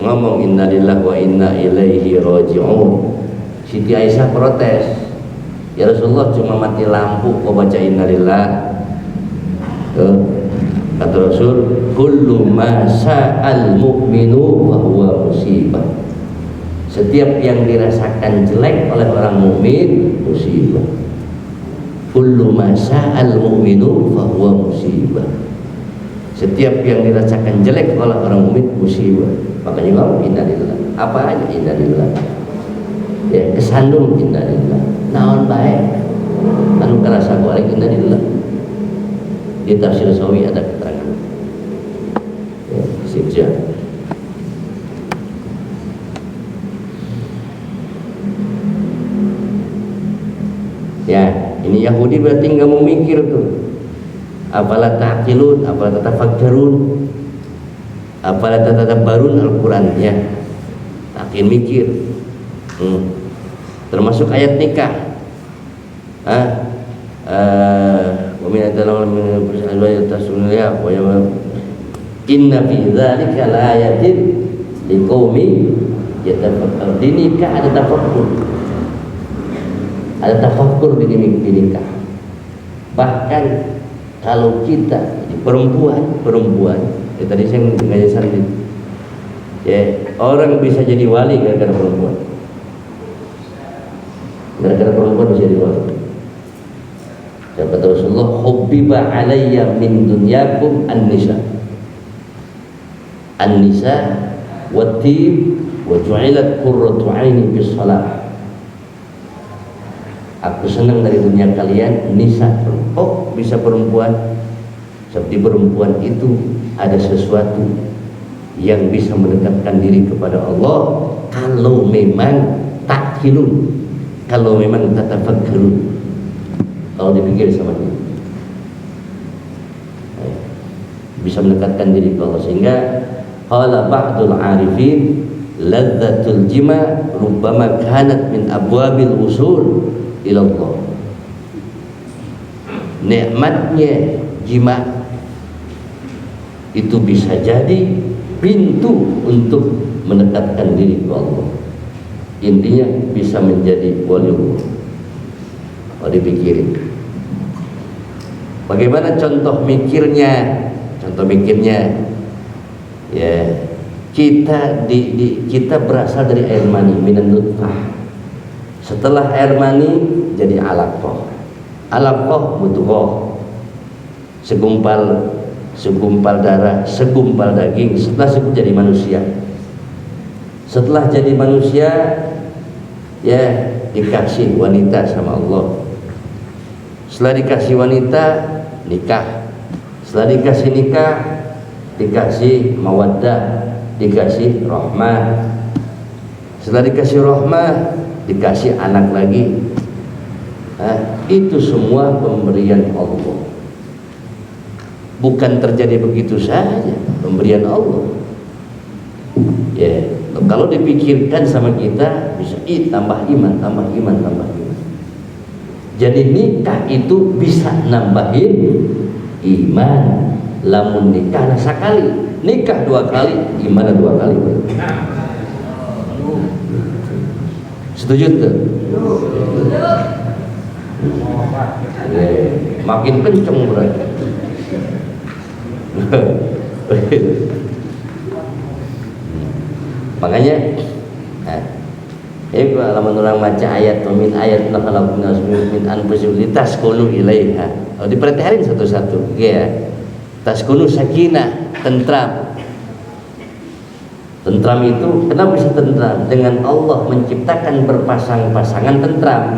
ngomong innalillah wa inna ilaihi raji'un. Siti Aisyah protes, ya Rasulullah cuma mati lampu kok baca innalillah. Kata Rasul, kullu ma sa'al mu'minu fa huwa musibah. Setiap yang dirasakan jelek oleh orang mukmin musibah. Kullu ma sa'al mu'minu fa huwa musibah. Setiap yang dirasakan jelek oleh orang mukmin musibah. Makanya ngomong innalillah. Apa aja innalillah. Ya, kesandung innalillah. Naon baik anu karasa balik innalillah. Di tafsir Sawi ada keterangan. Ya, sejak ya, ini Yahudi berarti nggak mau mikir tuh. Apalah ta'qilun, apalah tatafakkarun, apalah tatadabbarun Al-Quran, ya. Takin mikir. Termasuk ayat nikah. Inna fi dzalika laayatin liqaumin yatafakkarun. Di nikah ada tafakkur. Ada tafakkur di nikah. Bahkan kalau kita perempuan, ya tadi saya ngajarin itu, ya, orang bisa jadi wali gara-gara perempuan. Gara-gara perempuan bisa jadi wali. Kata Rasulullah, hubbiba alayya min dunyakum an-nisa. An-nisa wa tib wa ju'ilat qurratu 'aini bis shalah. Aku senang dari dunia kalian nisa. Oh, bisa perempuan. Seperti perempuan itu ada sesuatu yang bisa mendekatkan diri kepada Allah kalau memang takhilun, kalau memang tatafakkarun, kalau dipikir sama dia, bisa mendekatkan diri ke Allah. Sehingga qala ba'dul arifin ladzatul jima rubbama kanat min abwabil usul ila Allah. Nikmatnya jima itu bisa jadi pintu untuk mendekatkan diri ke Allah. Intinya bisa menjadi waliullah. Kalau dipikirin, bagaimana contoh mikirnya? Contoh mikirnya, ya, kita berasal dari air mani, minan nutfah. Setelah air mani jadi alaqah. Alaqah mudghah, segumpal darah, segumpal daging. Setelah itu jadi manusia. Setelah jadi manusia ya dikasih wanita sama Allah. Setelah dikasih wanita nikah. Setelah dikasih nikah dikasih mawaddah, dikasih rahmah. Setelah dikasih rahmah dikasih anak lagi. Itu semua pemberian Allah. Bukan terjadi begitu saja, pemberian Allah. Ya, kalau dipikirkan sama kita bisa tambah iman, tambah iman, tambah iman. Jadi nikah itu bisa nambahin iman. Lamun nikah sekali, nikah 2 kali, iman 2 kali. Setuju tuh? Makin kenceng berarti. Makanya kalau orang baca ayat min ayat khalaqna min anfusihim litaskunu ilaiha. Kalau diperhatikan satu-satu ya. Taskunu sakinah, tentram. Tentram itu kenapa bisa tentram? Dengan Allah menciptakan berpasang-pasangan tentram.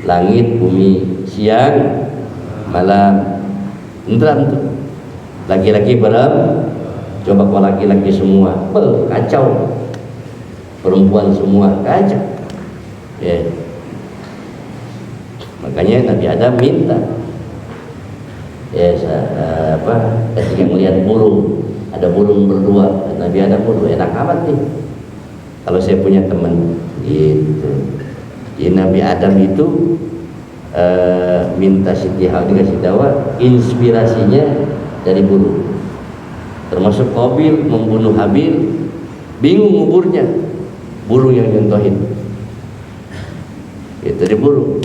Langit, bumi, siang, malam. Tentram tuh. Laki-laki berem, coba kalau laki-laki semua, kacau. Perempuan semua kacau. Ya. Makanya Nabi Adam minta. Ya, ketika melihat burung, ada burung berdua, Nabi Adam enak amat nih. Kalau saya punya teman, gitu. Jadi Nabi Adam itu minta Siti Hawa dikasih dawa, inspirasinya dari burung. Termasuk Qabil membunuh Habil, bingung nguburnya, burung yang nyontohin. Itu dari burung.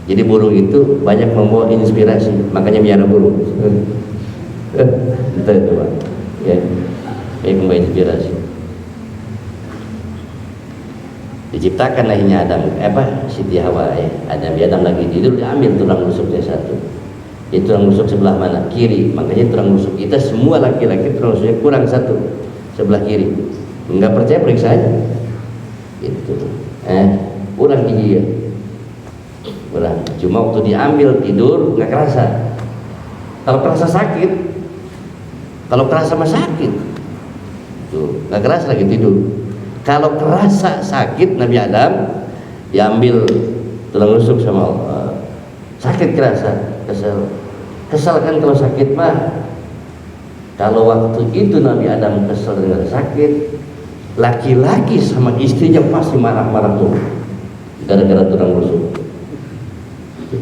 Jadi burung itu banyak membawa inspirasi, makanya biara burung. Itu Pak. Ya, membawa inspirasi. Diciptakan lahirnya Adam, Siti Hawa ya. Adam lagi tidur, diambil tulang rusuknya satu. Itu tulang rusuk sebelah mana? Kiri. Makanya tulang rusuk kita semua laki-laki tulang rusuknya kurang satu, sebelah kiri. Enggak percaya periksa aja. Itu. Kurang gigi ya. Kurang. Cuma waktu diambil tidur nggak kerasa. Kalau kerasa sakit, kalau kerasa mah sakit. Tuh, nggak kerasa lagi tidur. Kalau kerasa sakit, Nabi Adam diambil tulang rusuk sama Allah. Sakit kerasa, kesal kan kalau sakit mah. Kalau waktu itu Nabi Adam kesal dengan sakit, laki-laki sama istrinya pasti marah-marah tuh, gara-gara tulang rusuk.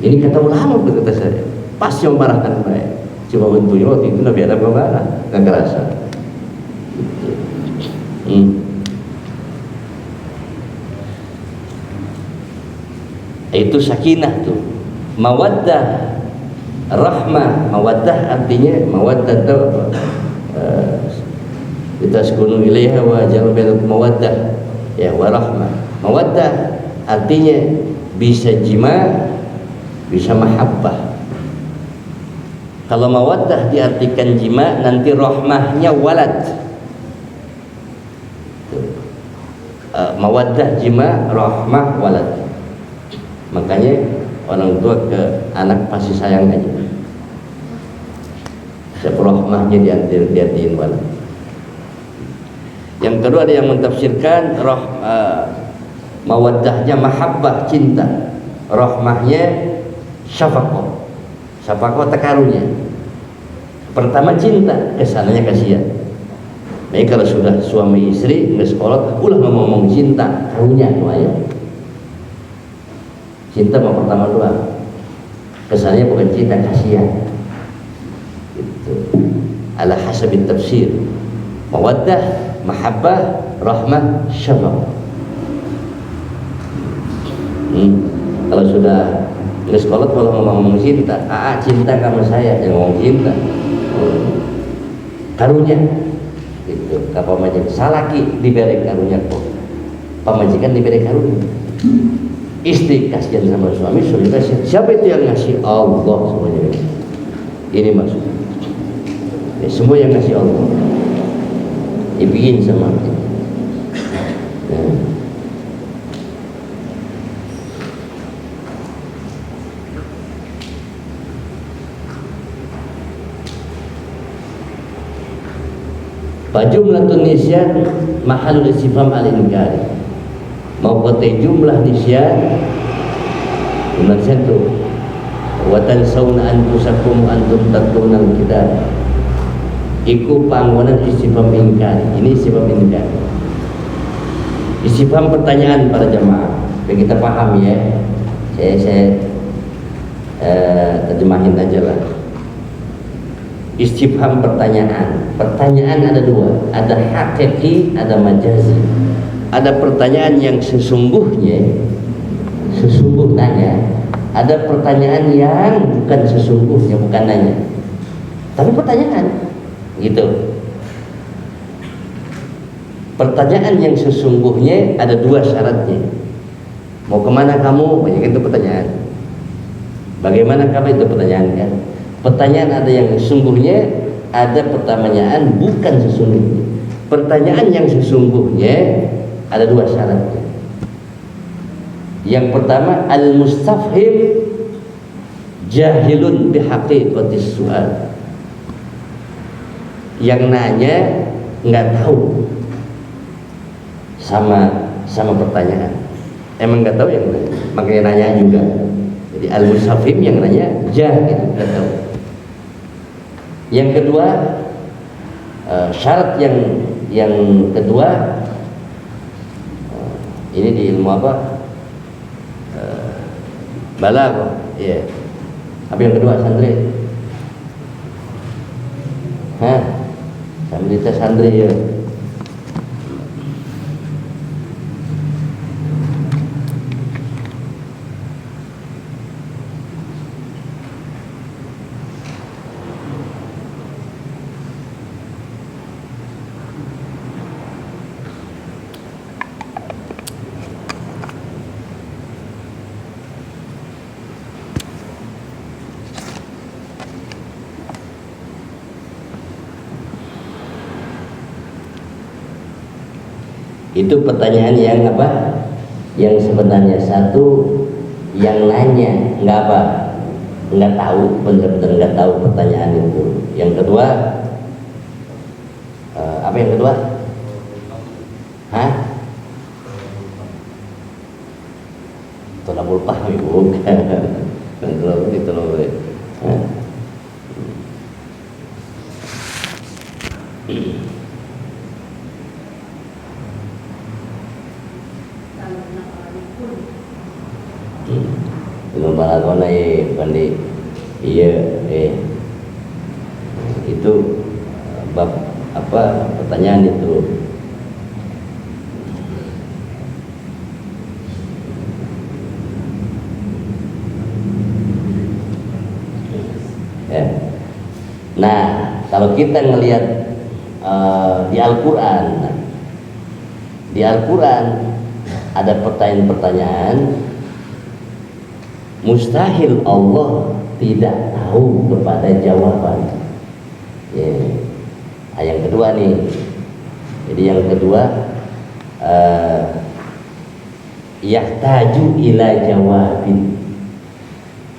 Ini kata ulama berkata saya, pasti memarahkan saya. Cuma bentuknya waktu itu Nabi Adam marah, nggak kerasa. Itu sakinah tuh, mawaddah, rahmah. Mawaddah artinya mawaddah itu litaskunu ilaiha wa ja'ala bainakum mawaddah ya wa rahmah. Mawaddah artinya bisa jima, bisa mahabbah. Kalau mawaddah diartikan jima, nanti rahmahnya walad. Mawaddah jima, rahmah walad. Makanya orang tua ke anak pasti sayang aja. Rahmahnya diartiin walad. Yang kedua ada yang mentafsirkan mawaddahnya mahabbah, cinta. Rahmahnya syafaqah. Syafaqah tekarunya. Pertama cinta, kesananya kasihan. Nah, kalau sudah suami istri nggak sekolah, ulah ngomong cinta, karunya tuh aja. Cinta mau pertama doang. Kesannya bukan cinta, kasihan. Gitu. Ala hasabit tafsir. Mawaddah, mahabbah, rahmah, syafaqah. Kalau sudah nggak sekolah kalau ngomong cinta, cinta kamu saya, jangan ngomong cinta. Karunya, gitu. Kalau pamajikan salaki diberi karunya kok, pamajikan diberi karunya. Istri kasihan sama suami, suami kasihan. Siapa itu yang ngasih? Allah semuanya. Ini maksudnya. Ya, semua yang ngasih Allah. Dibikin sama kita. Fajumlatun nisyan mahallul istifham al-inkari. Mau kata jumlah nisyan benar itu. Wa tansawna anfusakum antum tatluna al-kitab. Iku panggonan istifham inkari. Ini istifham inkari. Istifham pertanyaan para jamaah. Biar kita paham ya. Saya terjemahin aja lah. Istifham pertanyaan. Pertanyaan ada dua, ada hakiki, ada majazi. Ada pertanyaan yang sesungguhnya, nanya. Ada pertanyaan yang bukan sesungguhnya, bukan nanya, tapi pertanyaan, gitu. Pertanyaan yang sesungguhnya ada dua syaratnya. Mau kemana kamu? Banyak itu pertanyaan. Bagaimana kamu? Itu pertanyaan kan. Pertanyaan ada yang sesungguhnya, ada pertanyaan bukan sesungguhnya. Pertanyaan yang sesungguhnya ada dua syaratnya. Yang pertama, al-mustafhim jahilun bihaqiqatis su'al. Yang nanya nggak tahu sama pertanyaan. Emang nggak tahu yang nanya, makanya nanya juga. Jadi al-mustafhim yang nanya jahil, nggak tahu. Yang kedua, syarat yang kedua, ini di ilmu apa? Balaghah, ya. Apa yang kedua, santri? Santri ya. Itu pertanyaan yang apa? Yang sebenarnya satu, yang nanya nggak apa? Nggak tahu, benar-benar nggak tahu pertanyaan itu. Yang kedua, apa yang kedua? Tolabul pahmi bukan? Tolabul. Belum balagona bukan di itu bab apa pertanyaan itu. Nah, kalau kita ngelihat di Al-Quran ada pertanyaan-pertanyaan mustahil Allah tidak tahu kepada jawaban. Yang kedua nih, jadi yang kedua yahtaju ila jawabin.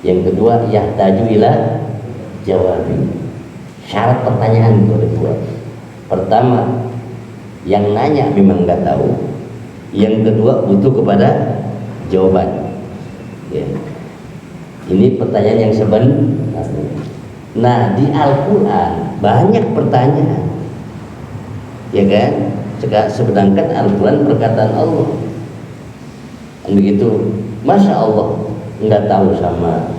Yang kedua yahtaju ila jawabin. Syarat pertanyaan itu ada dua. Pertama, yang nanya memang nggak tahu. Yang kedua butuh kepada jawaban. Ini pertanyaan yang sebenarnya. Nah, di Al-Quran banyak pertanyaan, ya kan? Sedangkan Al-Quran perkataan Allah. Dan begitu, Masya Allah nggak tahu sama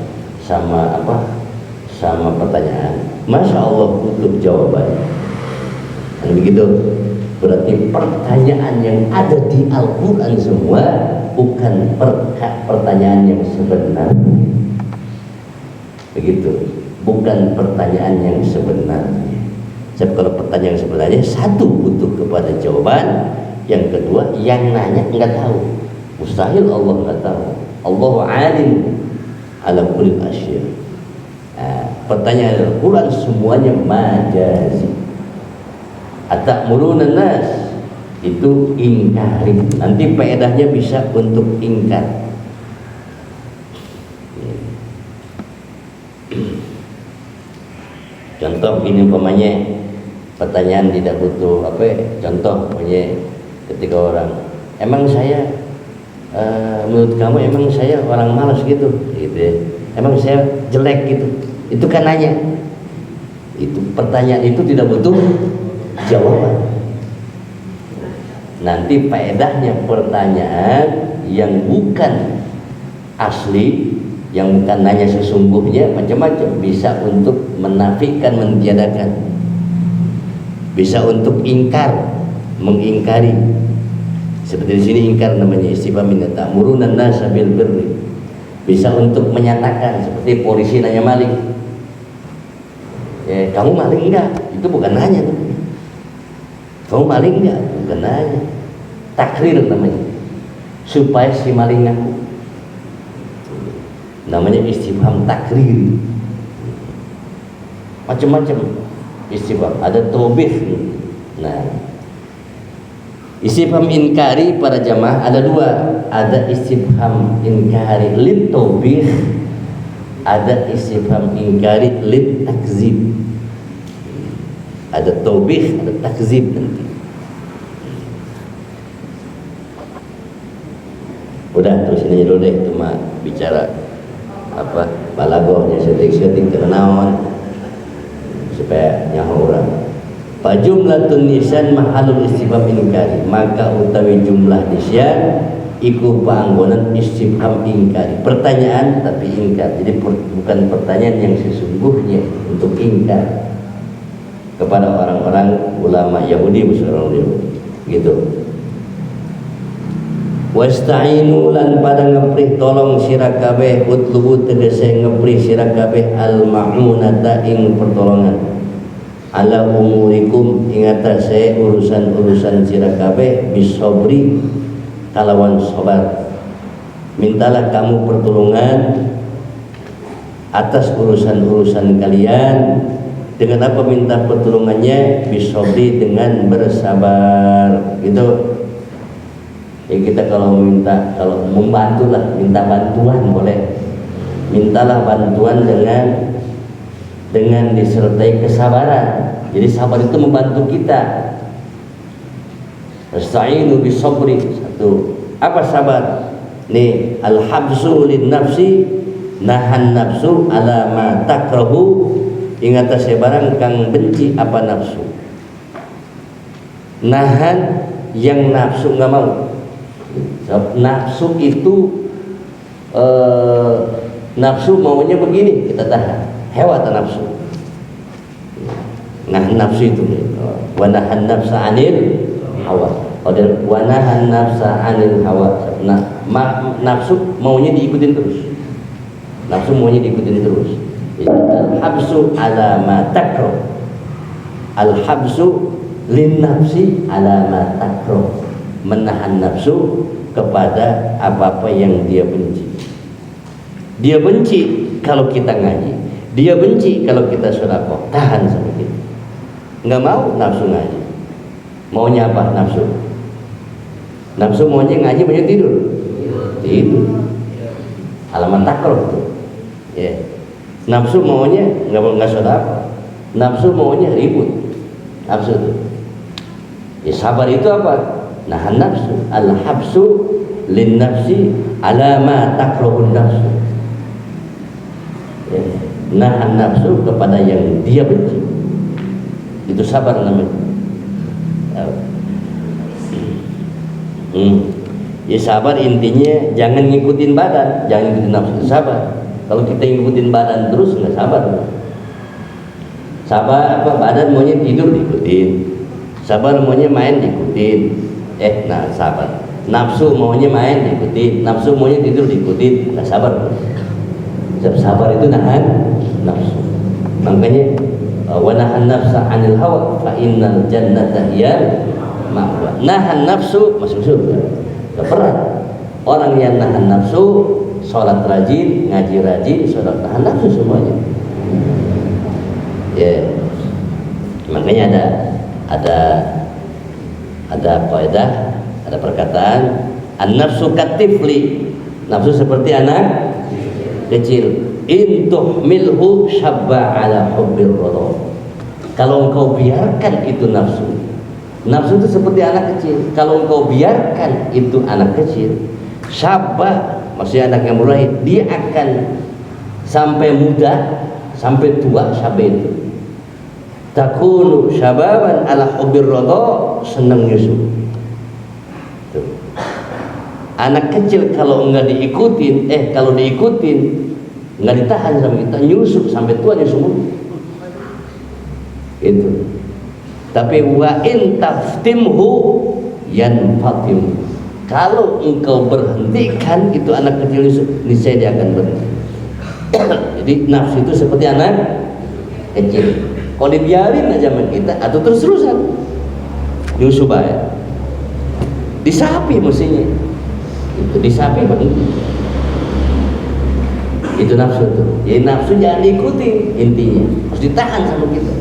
pertanyaan. Masya Allah butuh jawaban. Dan begitu, berarti pertanyaan yang ada di Al-Quran semua bukan pertanyaan yang sebenarnya. Begitu, bukan pertanyaan yang sebenarnya. Sebab kalau pertanyaan yang sebenarnya, satu butuh kepada jawaban, yang kedua yang nanya nggak tahu. Mustahil Allah nggak tahu. Allahu alim ala kulli asya. Pertanyaan Al-Quran semuanya majazi. Atamuruna nas itu ingkari. Nanti faedahnya bisa untuk ingkar. Contoh ini umpamanya Pertanyaan tidak butuh apa ya, contoh punya ketika orang, emang saya menurut kamu emang saya orang malas gitu ya. Emang saya jelek gitu, itu kan nanya. Itu pertanyaan itu tidak butuh jawaban. Nanti faedahnya pertanyaan yang bukan asli, yang bukan nanya sesungguhnya, macam-macam, bisa untuk menafikan, mentiadakan, bisa untuk ingkar, mengingkari. Seperti di sini ingkar namanya istifham min ta'muruna an-nasa bil birri. Bisa untuk menyatakan, seperti polisi nanya maling, ya, kamu maling enggak? Itu bukan nanya tuh. Kamu maling enggak? Bukan nanya. Takrir namanya, supaya si maling ngaku. Namanya istifham takrir. Macam-macam istifham, ada taubih. Nah, istifham inkari para jamaah ada dua. Ada istifham inkari lit taubih, ada istifham inkari lit takzib. Ada taubih, ada takzib nanti. Udah terus ini dulu deh, cuma bicara apa balagohnya, setik-setik ternaon supaya nyaho orang. Fa jumlatun nisyan mahalul istifham inkari, maka utawi jumlah nisyan iku panggonan istifham inkari, pertanyaan tapi ingkar. Jadi bukan pertanyaan yang sesungguhnya, untuk ingkar kepada orang-orang ulama Yahudi, orang Yahudi gitu. Wasta'inu lan pada ngeprih tolong sira kabeh, utlubu tegese ngeprih sira kabeh al ma'unata ing pertolongan, ala umurikum ing atase urusan-urusan sira kabeh, bisobri kalawan sabar. Mintalah kamu pertolongan atas urusan-urusan kalian. Dengan apa minta pertolongannya? Bisobri, dengan bersabar gitu. Ya, kita kalau membantu lah, minta bantuan boleh. Mintalah bantuan dengan disertai kesabaran. Jadi sabar itu membantu kita. Asta'inu bisabri. Satu. Apa sabar? Nih, al-habsu lin nafsi, nahan nafsu ala ma takrahu, ingat barang kang benci apa nafsu. Nahan yang nafsu nggak mau. Nafsu itu nafsu maunya begini, kita tahan. Hewan nafsu. Nah, nafsu itu wa nahan nafsa anil hawa. Kalau wa nahan nafsa anil hawa. Nah, nafsu maunya diikutin terus. Nafsu maunya diikutin terus. Al-habsu ala ma takrahu. Al-habsu lin nafsi ala ma takrahu. Menahan nafsu kepada apa-apa yang dia benci. Dia benci kalau kita ngaji, dia benci kalau kita sedekah, tahan sama kita. Nggak mau nafsu ngaji. Maunya apa nafsu? Nafsu maunya ngaji, maunya tidur. Tidur. Alamat takrah tuh. Ya. Nafsu maunya nggak sedekah. Nafsu maunya ribut. Nafsu itu. Ya, sabar itu apa? Nahan nafsu, al-habsu lin nafsi ala ma takrahun nafsu. Ya, nahan nafsu kepada yang dia benci. Itu sabar namanya. Ya, sabar intinya jangan ngikutin badan, jangan ngikutin nafsu, sabar. Kalau kita ngikutin badan terus nggak sabar. Sabar apa? Badan maunya tidur diikutin. Sabar maunya main diikutin. Nah, sabar. Nafsu maunya main diikutin, nafsu maunya tidur diikutin, nggak sabar. Sabar itu nahan nafsu. Makanya wa nahan nafsa 'anil hawa fa innal jannata hiya ma'wa. Nahan nafsu masuk surga. Berat. Orang yang nahan nafsu, sholat rajin, ngaji rajin, sholat nahan nafsu semuanya. Ya. Makanya ada kaidah, ada perkataan an-nafsu katifli, nafsu seperti anak kecil, in tuhmilhu syabba ala hubbil radha. Kalau engkau biarkan itu nafsu, nafsu itu seperti anak kecil. Kalau engkau biarkan itu anak kecil, syabba, maksudnya anak yang mulai, dia akan sampai muda, sampai tua, sampai itu takunu syababan ala hubbir radha, senang nyusu. Tuh. Anak kecil kalau enggak diikutin, kalau diikutin enggak ditahan sama kita, nyusu sampai tua nyusu itu. Tapi wa in taftimhu yanfatim, kalau engkau berhentikan itu anak kecil nyusu, niscaya dia akan berhenti. Jadi nafsu itu seperti anak kecil, kalau dibiarin aja sama kita atau terus-terusan nyusu baik, disapi mestinya itu, disapi berhenti. Itu nafsu tuh. Jadi nafsu jangan diikuti, intinya harus ditahan sama kita.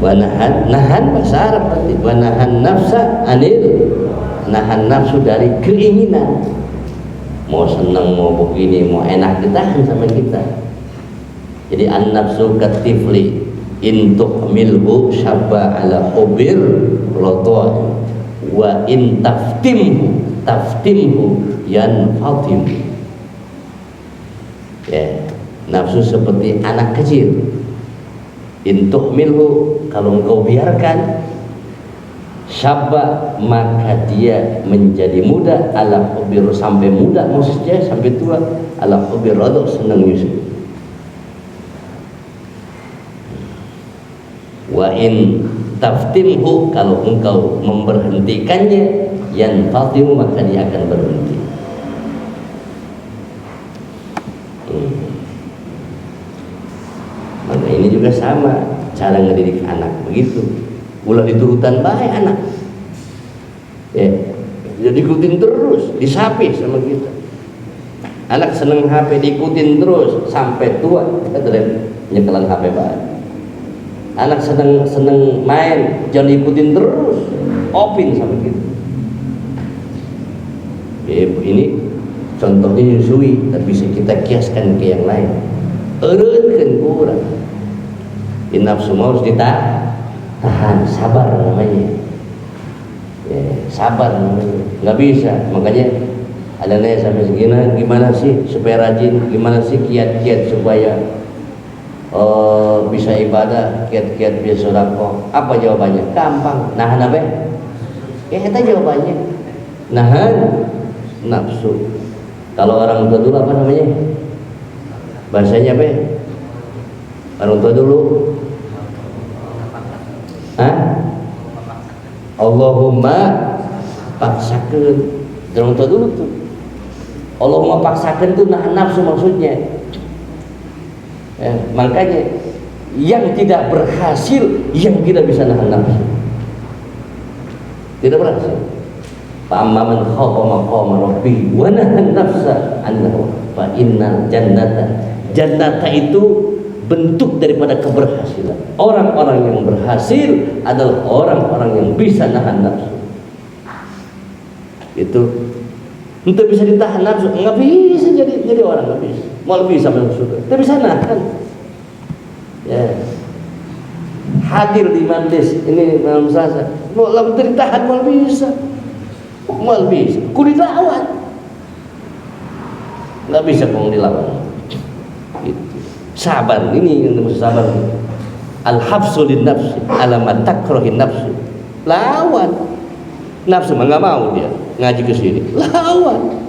Nahan bahasa Arab berarti nahan nafsa anil, nahan nafsu dari keinginan, mau senang mau begini mau enak, ditahan sama kita. Jadi an nafsu katifli in tuhmilhu syabba ala hubir radha wa in taftimhu yanfatim. Ya, nafsu seperti anak kecil. In tuhmilhu, kalau engkau biarkan, syabba, maka dia menjadi muda, ala hubir, sampai muda maksudnya sampai tua, ala hubir radha, senang nyusu. Wa in taftimhu, kalau engkau memberhentikannya, yanfatimu, maka dia akan berhenti. Maka ini juga sama cara ngedidik anak begitu. Ulah diturutan baik anak, ya, jadi ikutin terus, disapi sama kita. Anak seneng HP, diikutin terus sampai tua, kita nyekelan HP baik. Anak seneng main, jangan ikutin terus, opin sama kita. Ya, ini contohnya nyusui, tapi bisa kita kiaskan ke yang lain. Ereutkeun kurang. Nafsu harus ditahan, sabar namanya. Ya, sabar namanya. Nggak bisa, makanya ada nanya sampai segini, gimana sih supaya rajin, gimana sih kiat-kiat supaya bisa ibadah, kiat-kiat bisa sedekah. Apa jawabannya? Gampang. Nahan apa? Ya kita jawabannya. Nahan nafsu. Kalau orang tua dulu apa namanya? Bahasanya apa? Orang tua dulu. Allahumma paksakeun. Orang tua dulu tuh. Allahumma paksakeun tuh nahan nafsu maksudnya. Ya, makanya yang tidak berhasil, yang tidak bisa nahan nafsu, tidak berhasil. Fa'amma man khafa maqama rabbih wa nahan nafsa anhu fa innal jannata itu bentuk daripada keberhasilan. Orang-orang yang berhasil adalah orang-orang yang bisa nahan nafsu. Itu untuk bisa ditahan nafsu, nggak bisa jadi orang, nggak bisa. Mau bisa masuk surga, tidak bisa nahan. Ya. Hadir di majlis ini malam Selasa, mau ditahan mau bisa, kudu dilawan, nggak bisa mau dilawan. Gitu. Sabar, ini yang harus sabar. Al-habsu lin nafsi ala ma takrahin nafsu. Lawan. Nafsu mah nggak mau dia ngaji ke sini. Lawan.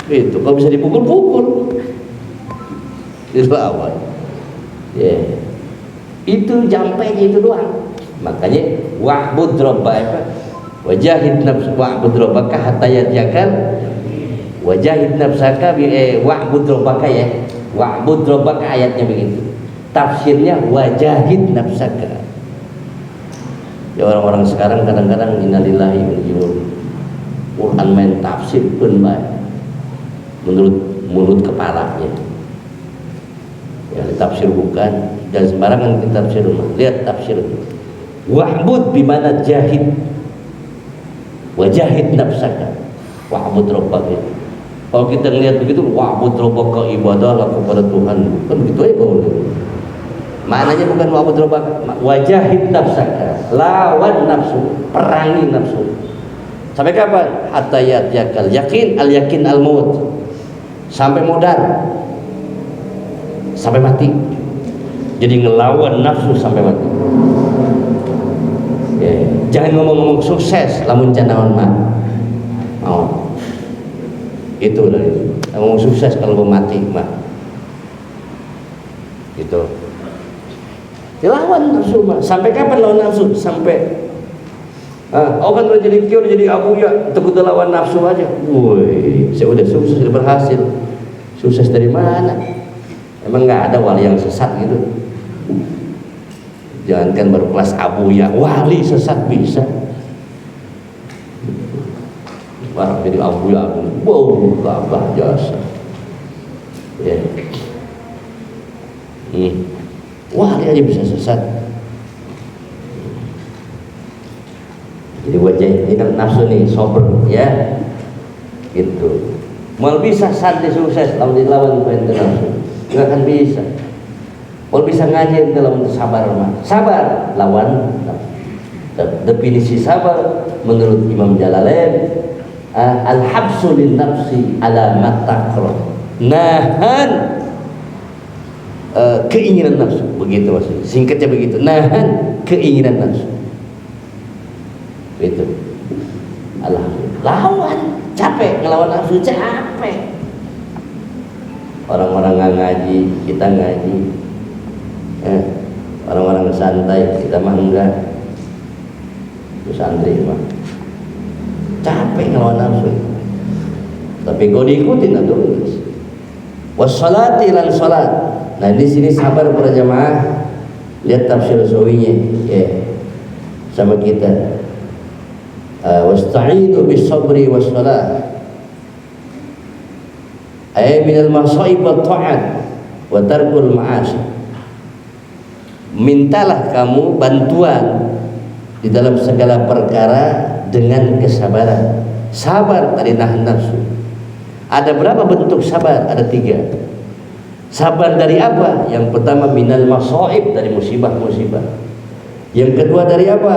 Itu kalau bisa dipukul-pukul. Dilawan. Ya. Yeah. Itu jampainya itu doang. Makanya wa'bud rabbaka wajahid nafs wa'bud rabbaka hatta yatyakal wajahid nafsaka wa'bud rabbaka ya. Wa'bud rabbaka ayatnya begitu. Tafsirnya wajahid nafsaka. Ya orang-orang sekarang kadang-kadang innalillahi wa inna ilaihi raji'un. Quran main tafsir pun baik. Menurut kepalanya. Ya tafsir bukan, dan sembarangan kita tafsir. Lihat tafsir itu. Wa'bud bimana jahid. Wajahid nafsaka. Wa'bud rabbaka. Kalau kita ngelihat begitu, wa'bud rabbaka, ibadahlah kepada Tuhan. Kan begitu aja boleh. Maknanya bukan wa'bud rabbaka, wajahid nafsaka, lawan nafsu, perangi nafsu. Sampai kapan? Hatta yatiyakal yakin, al yakin al maut. Sampai modal, sampai mati. Jadi ngelawan nafsu sampai mati. Ya, jangan ngomong-ngomong sukses lamun canawan mah. Oh. Itu lah itu. Ngomong sukses kalau mau mati mah. Gitu. Dilawan nafsu mah. Sampai kapan lawan nafsu? Sampai kan udah jadi kio, udah jadi abu ya, teguh lawan nafsu aja. Woi, saya udah sukses, udah berhasil. Sukses dari mana? Emang nggak ada wali yang sesat gitu? Jangankan baru kelas abu ya, wali sesat bisa. Wah, jadi abu ya, wow, gagah jasa. Ya. Wali aja bisa sesat. Jadi wajah ini kan nafsu nih, sober ya, gitu. Mau bisa santai sukses lawan perintah nafsu, nggak akan bisa. Mau bisa ngaji dalam sabar mah, sabar lawan nafsu. Definisi sabar menurut Imam Jalalain, al-habsu lin nafsi ala matakro, nahan keinginan nafsu, begitu maksudnya. Singkatnya begitu, nahan keinginan nafsu. Itu alhamdulillah, lawan, capek ngelawan nafsu, capek. Orang-orang nggak ngaji, kita ngaji. Orang-orang santai, kita mah enggak. Santri mah capek ngelawan nafsu. Tapi kau diikutin atau wassalati lan salat. Nah di sini sabar para jamaah. Lihat tafsir Zawinya ya sama kita. Wasta'inu bis sabri was salat. Ay minal masaib wat ta'at wa tarkul ma'asi. Mintalah kamu bantuan di dalam segala perkara dengan kesabaran. Sabar dari nahan nafsu. Ada berapa bentuk sabar? Ada 3. Sabar dari apa? Yang pertama minal masaib, dari musibah-musibah. Yang kedua dari apa?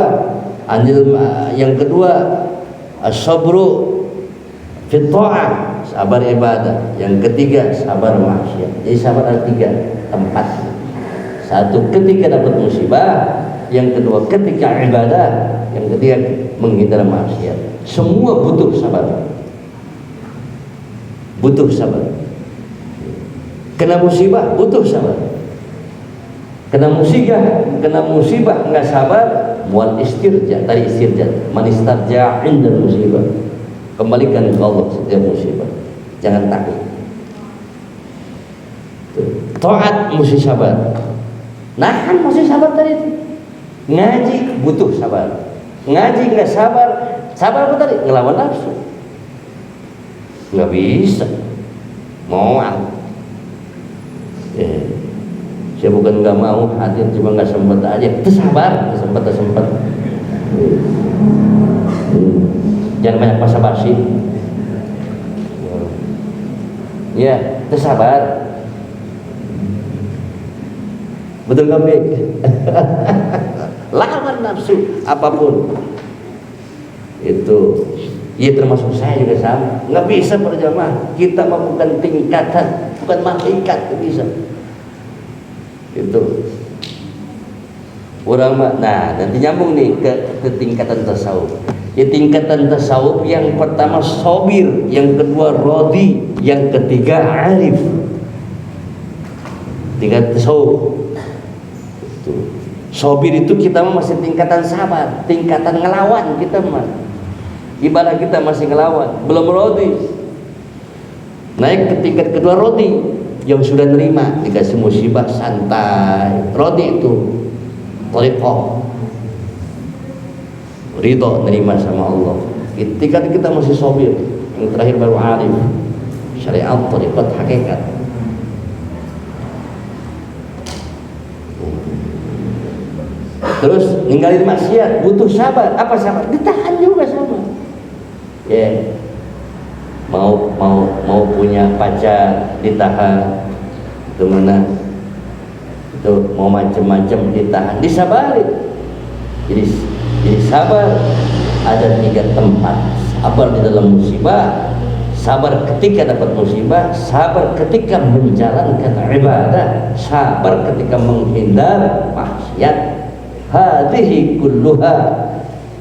Yang kedua as-sabru fi ta'ah, sabar ibadah. Yang ketiga sabar maksiat. Jadi sabar ada 3 tempat. Satu ketika dapat musibah, yang kedua ketika ibadah, yang ketiga menghindar maksiat. Semua butuh sabar. Butuh sabar. Kena musibah butuh sabar. Kena musibah enggak sabar, mual istirja, tadi istirja. Man istarja inda musibah. Kembalikan ke Allah setiap musibah. Jangan takut. Taat mesti sabar. Nahan mesti sabar tadi itu. Ngaji butuh sabar. Ngaji enggak sabar, sabar apa tadi? Ngelawan nafsu. Enggak bisa. Moal. Saya bukan nggak mau hadir, cuma nggak sempat aja. Itu sabar, sempat. Jangan banyak basa-basi. Ya, itu sabar. Betul nggak, Bik? Lawan nafsu apapun. Itu, ya termasuk saya juga sama. Nggak bisa berjamaah. Kita mah bukan tingkatan, bukan malaikat, nggak bisa. Itu orang mah. Nah nanti nyambung nih ke tingkatan tasawuf. Ya tingkatan tasawuf yang pertama sobir, yang kedua rodi, yang ketiga arif. Tingkat tasawuf itu. Sobir itu kita mah masih tingkatan sabar, tingkatan ngelawan kita mah. Ibadah kita masih ngelawan, belum rodi. Naik ke tingkat kedua rodi, yang sudah nerima, dikasih musibah santai. Rodi itu thariqah, ridho, nerima sama Allah. Ketika kita masih sobir, yang terakhir baru arif, syariat, thariqat, hakikat. Terus ninggalin maksiat butuh sabar. Apa sabar? Ditahan juga sama. Ya. Mau punya pacar ditahan. Itu mana? Itu tuh mau macam-macam ditahan, disabarin. Jadi sabar ada 3 tempat. Sabar di dalam musibah, sabar ketika dapat musibah, sabar ketika menjalankan ibadah, sabar ketika menghindar maksiat. Hadhihi kulluha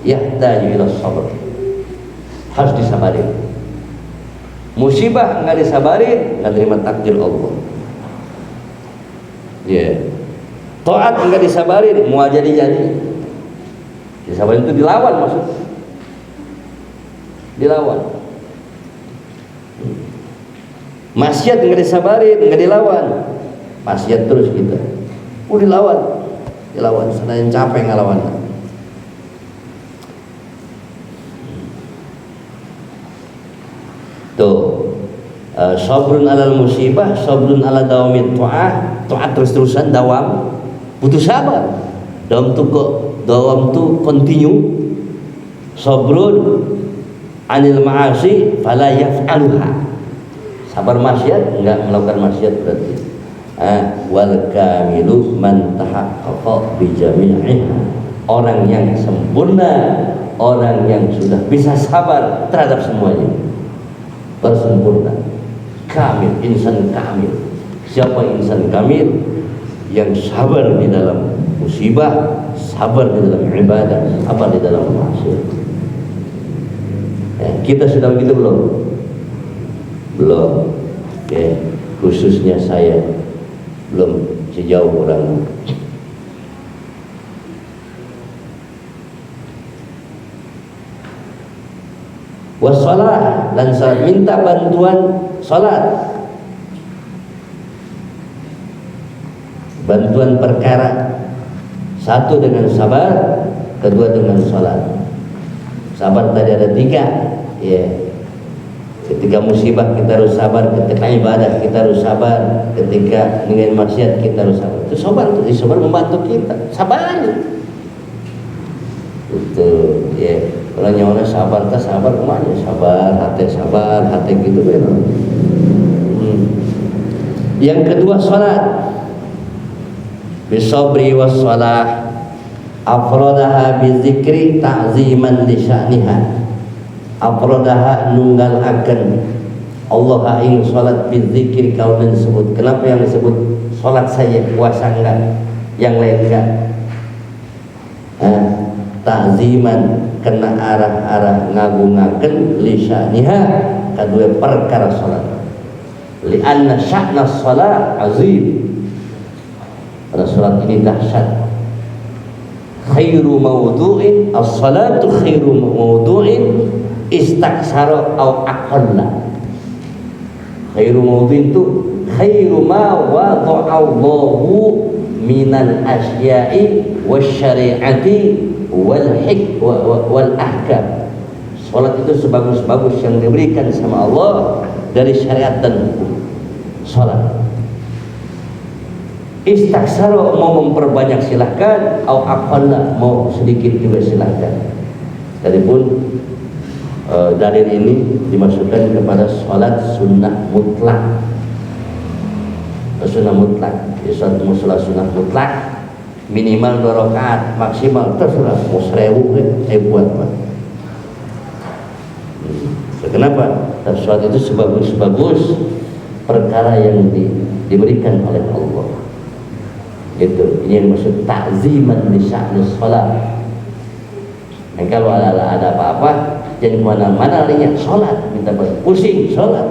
yahtaju ila sabr. Harus disabarin. Musibah nggak disabarin, nggak terima takdir Allah. Taat nggak disabarin, mau jadi. Disabarin itu dilawan maksudnya. Dilawan. Maksiat nggak disabarin, nggak dilawan. Maksiat terus kita. Dilawan. Dilawan, sedang capek ngelawan. Tuh. Sabrun alal musibah, sabrun ala dawamit ta'ah. Ta'at terus-terusan dawam, butuh sabar. Dawam tu continue. Sabrun anil ma'asi fala yaf'aluha. Sabar maksiat, enggak melakukan maksiat berarti. Wal kamilu man tahaqqaqa bi jami'iha. Orang yang sempurna, orang yang sudah bisa sabar terhadap semuanya. Bersempurna. Kamil, insan kamil. Siapa insan kamil? Yang sabar di dalam musibah, sabar di dalam ibadah, sabar di dalam maksiat. Kita sudah begitu belum? Belum. Khususnya saya belum sejauh orang. Wassalah, dan salat, minta bantuan salat. Bantuan perkara, satu dengan sabar, kedua dengan salat. Sabar tadi ada 3, ketika musibah kita harus sabar, ketika ibadah kita harus sabar, ketika dengan maksiat kita harus sabar. Itu sabar, itu sabar membantu kita. Sabar itu kalau nyawa sabar, sabar kemana? Sabar, hati gitu kan. Yang kedua salat. Bisabri was salah afradaha bizikri ta'ziman li sya'niha. Afradaha nunggal akan Allah ing salat bizikri kaunan disebut. Kenapa yang disebut salat saja, puasa enggak, yang lain enggak? Ta'ziman kena arah-arah ngagungaken li sya'niha kadua perkara salat. Li anna sya'na shalah azim. Pada salat ini dahsyat. Khairu mawdu'in as-salatu khairu mawdu'in istaksara au aqalla. Khairu mawdu'in itu khairu ma wada'allahu minal asya'i wasyari'ati wal ahkam. Salat itu sebagus-bagus yang diberikan sama Allah dari syariat dan hukum. Salat istaksaro, mau memperbanyak silahkan, au aqalla, mau sedikit juga silahkan. Adapun dalil ini dimasukkan kepada salat sunnah mutlak. Sunnah mutlak, salat musalla sunnah mutlak minimal 2 rakaat, maksimal terserah mau 1000 buat mah. Kenapa? Salat itu sebagus-bagus perkara yang diberikan oleh Allah. Itu ini yang maksud ta'ziman li sya'ni shalah. Dan kalau ada apa-apa jangan kemana-mana larinya, sholat, minta pusing sholat,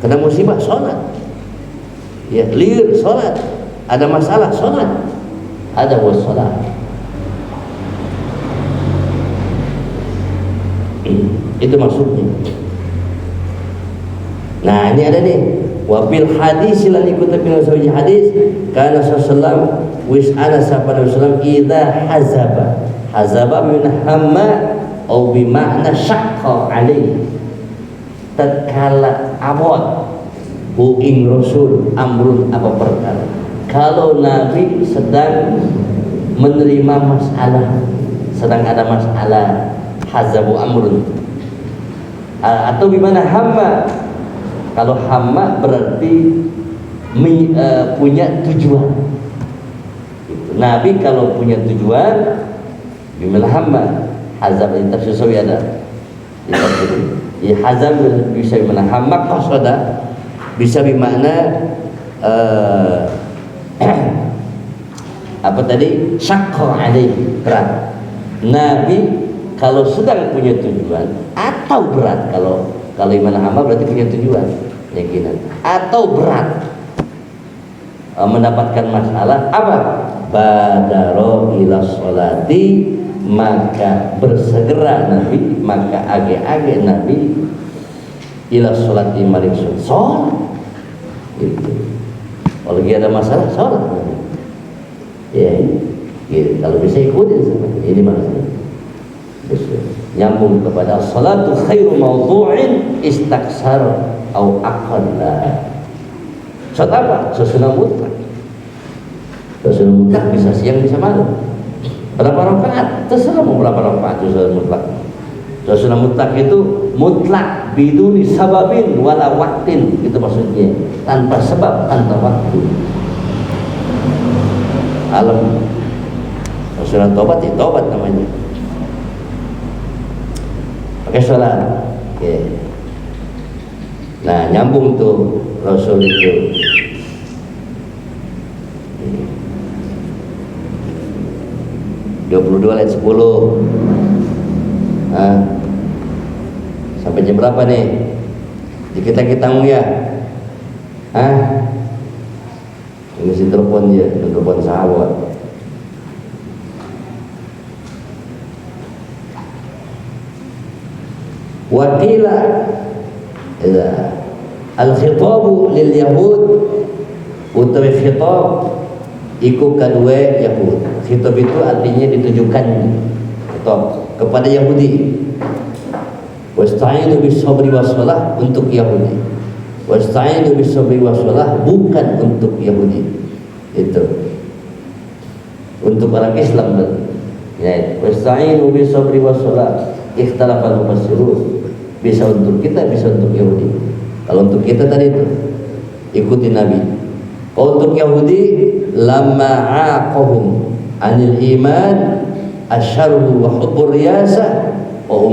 kena musibah sholat, liur sholat, ada masalah sholat, ada wassalat. Itu maksudnya. Nah ini ada nih, wafil hadis lan ikut tapi sahih hadis karena sallallahu wis'ana sabana sallam idza hazaba min hamma au bi makna syaqqa alaihi. Tatkala abot hu ing rasul amrun apa perkara, kalau Nabi sedang menerima masalah, sedang ada masalah, hazabu amrun, atau bimana hamma. Kalau hamma berarti punya tujuan, Nabi kalau punya tujuan bimana hamba hazab ini tafsir sawi ada ya hazab bisa bimana hamba qasada bisa bermakna apa tadi syaqqa alaihi berat. Nabi kalau sedang punya tujuan atau berat, kalau iman hamba berarti punya tujuan keyakinan atau berat mendapatkan masalah apa badaro ila sholati maka bersegera Nabi maka age-age Nabi ila sholati maring sholat itu kalau lagi ada masalah sholat ya gitu. Kalau bisa ikutin seperti ini maksudnya nyambung kepada salatu khairu mawdu'in istaksar au aqalla. Salat apa? Sunnah mutlak. Sunnah mutlak bisa siang bisa malam. Berapa rakaat? Terserah mau berapa rakaat sunnah mutlak. Sunnah mutlak itu mutlak biduni sababin wala waktin, itu maksudnya tanpa sebab tanpa waktu. Alam sunnah tobat itu tobat namanya. Pakai sholat, okay. Nah nyambung tuh Rasul itu. (22 ayat 10). Sampai jam berapa nih? Kita ngomong ya. Ini si telepon dia, telepon sahabat. Wakila al-khitabu lil yahud utawi khitab iku kadua Yahud. Khitab itu artinya ditujukan khitab kepada Yahudi. Wasta'inu bis sabri was shalah untuk Yahudi. Wasta'inu bis sabri was shalah bukan untuk Yahudi. Itu untuk orang Islam berarti. Ya, wasta'inu bis sabri was shalah ikhtalafal mufassirun. Bisa untuk kita, bisa untuk Yahudi. Kalau untuk kita tadi itu ikuti Nabi. Kalau untuk Yahudi lamma aqahum anil iman asyarhu wa hubbur riyasa wa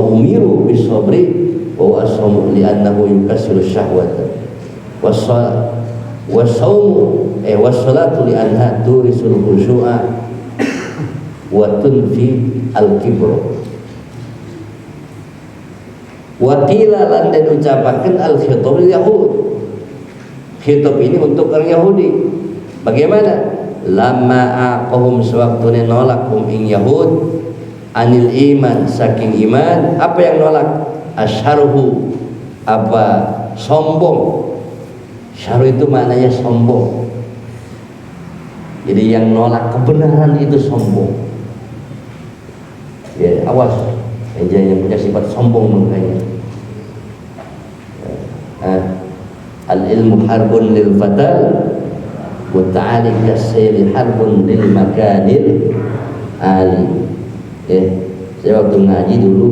umiru bisabri wa asamu li'annahu yukassiru syahwata wasawmu wassalatu li'anha turisul khushu'a wa tunfi al-kibru. Wakila lan den ucapaken al-khitab lil yahud. Khitab ini untuk orang Yahudi. Bagaimana? Lama aqahum sewaktu nolak ing Yahud anil iman saking iman. Apa yang nolak? Asyarhu apa sombong. Syarhu itu maknanya sombong. Jadi yang nolak kebenaran itu sombong. Ya, awas yang punya sifat sombong makanya. Al-ilmu harbun lil fatal wa ta'ali kasayri harbun lil makanil ali. Saya waktu ngaji dulu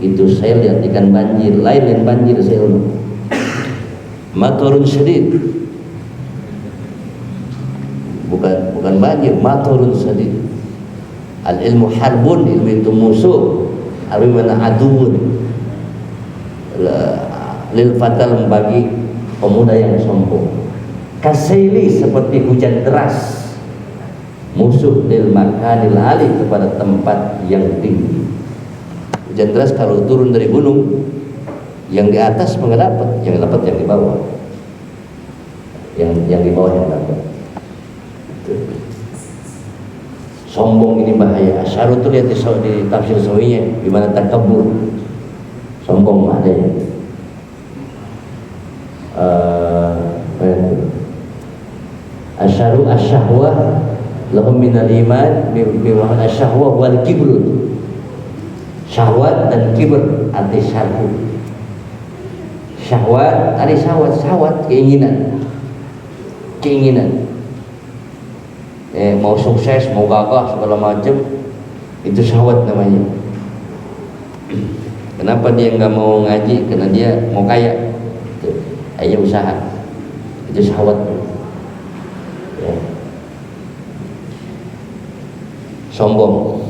itu saya lihat ikan banjir, lain yang banjir saya maturun syadid, bukan banjir, maturun syadid. Al-ilmu harbun, ilmu itu musuh. Mana aduun lil fatal bagi pemuda yang sombong. Kasaili seperti hujan deras, musuh lil makanil ali kepada tempat yang tinggi. Hujan deras kalau turun dari gunung, yang di atas mendapat, yang dapat yang di bawah, yang di bawah yang dapat. Sombong ini bahaya. Asyarut itu lihat di tafsir sawinya gimana takabur, sombong adanya. Asyaru asyahwah lahum minal iman bimahan asyahwah wal kibru. Syahwat dan kibr arti syarhu. Syahwat arti syahwat keinginan. Mau sukses, mau gagah segala macam, itu syahwat namanya. Kenapa dia nggak mau ngaji? Karena dia mau kaya, aja usaha, itu syahwat. Ya. sombong.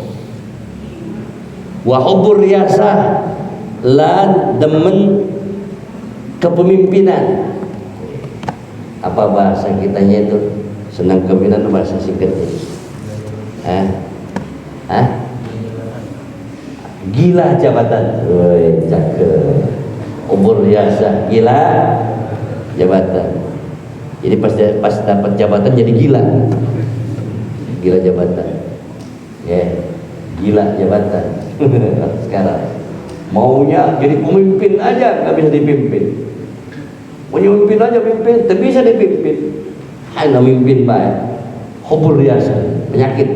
Wa hubbur riyasah, lan demen kepemimpinan. Apa bahasa kitanya itu? Senang kepemimpinan bahasa singkat. Gila jabatan. Woi, cakep. Hubbur riyasah, gila jabatan. Jadi pas dapat jabatan jadi gila. Gila jabatan. Gila jabatan. Sekarang maunya jadi pemimpin aja nggak bisa dipimpin. Maunya mimpin aja pimpin, tapi bisa dipimpin. Hanya mimpin baik. Hubbur riyasah, penyakit.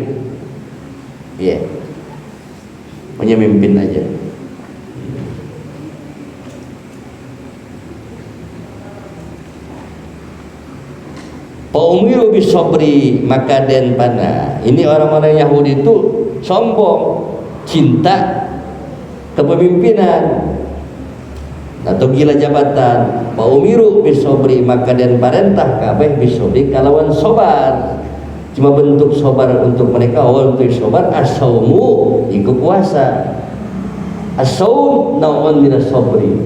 Maunya mimpin aja. Paumiru bisobri, maka den pana. Ini orang-orang Yahudi itu sombong, cinta kepemimpinan atau gila jabatan. Paumiru bisobri, maka den parentah kabeh bisobri kalawan sobar. Cuma bentuk sobar untuk mereka awal untuk sobar as-saumu iku puasa. As-saum naun minas sobri,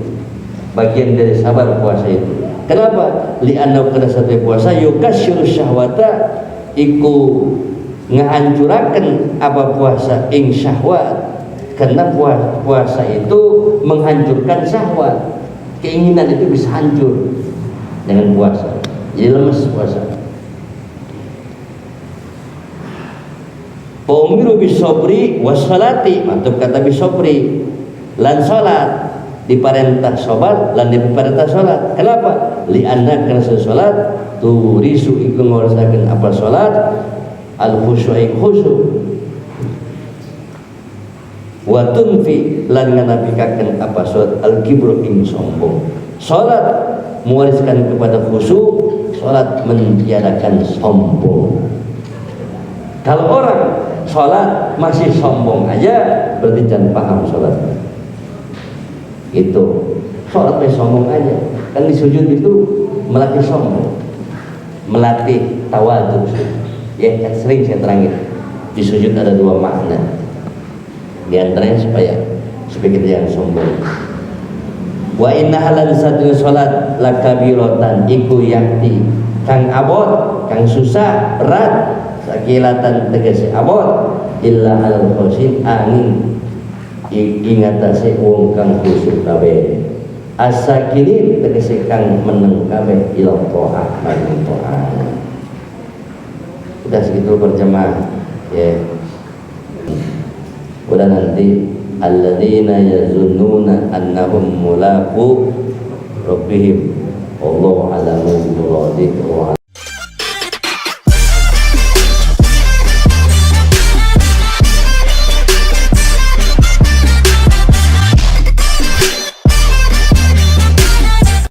bagian dari sabar puasa itu. Kenapa? Li'anna kana satu puasa yukasyuru syahwata, iku ngahancuraken apa puasa ing syahwat. Karena puasa itu menghancurkan syahwat. Keinginan itu bisa hancur dengan puasa. Jadi lemes puasa. Paumiru bisobri wassalati, mantap kata bisobri, lan salat. Diperintah sholat lan diperintah sholat. Kenapa? Li'anna kana sholat turisu iku ngurasakeun apa sholat al khusyuk wa tunfi lan nganapikakeun apa sholat al kibru ing sombong. Sholat mewariskan kepada khusyuk, sholat mentiadakan sombong. Kalau orang sholat masih sombong aja, berarti jangan paham sholat. Itu sholat sombong aja. Kan di sujud itu melatih sombong, melatih tawadhu. Kan sering saya terangin, di sujud ada dua makna. Di antaranya supaya kita jangan sombong. Wa inna halan satu sholat lakabiratan iku yakti kang abot, kang susah, berat, sakilatan tegese abot illa al khosin angin ingatase wong kang khusyuk kabeh. As-sakinin tegese kang meneng kabeh ila taat maring taat. Udah segitu berjamaah ya. Udah nanti alladzina yazunnuna annahum mulaqu rabbihim wallahu a'lamu bi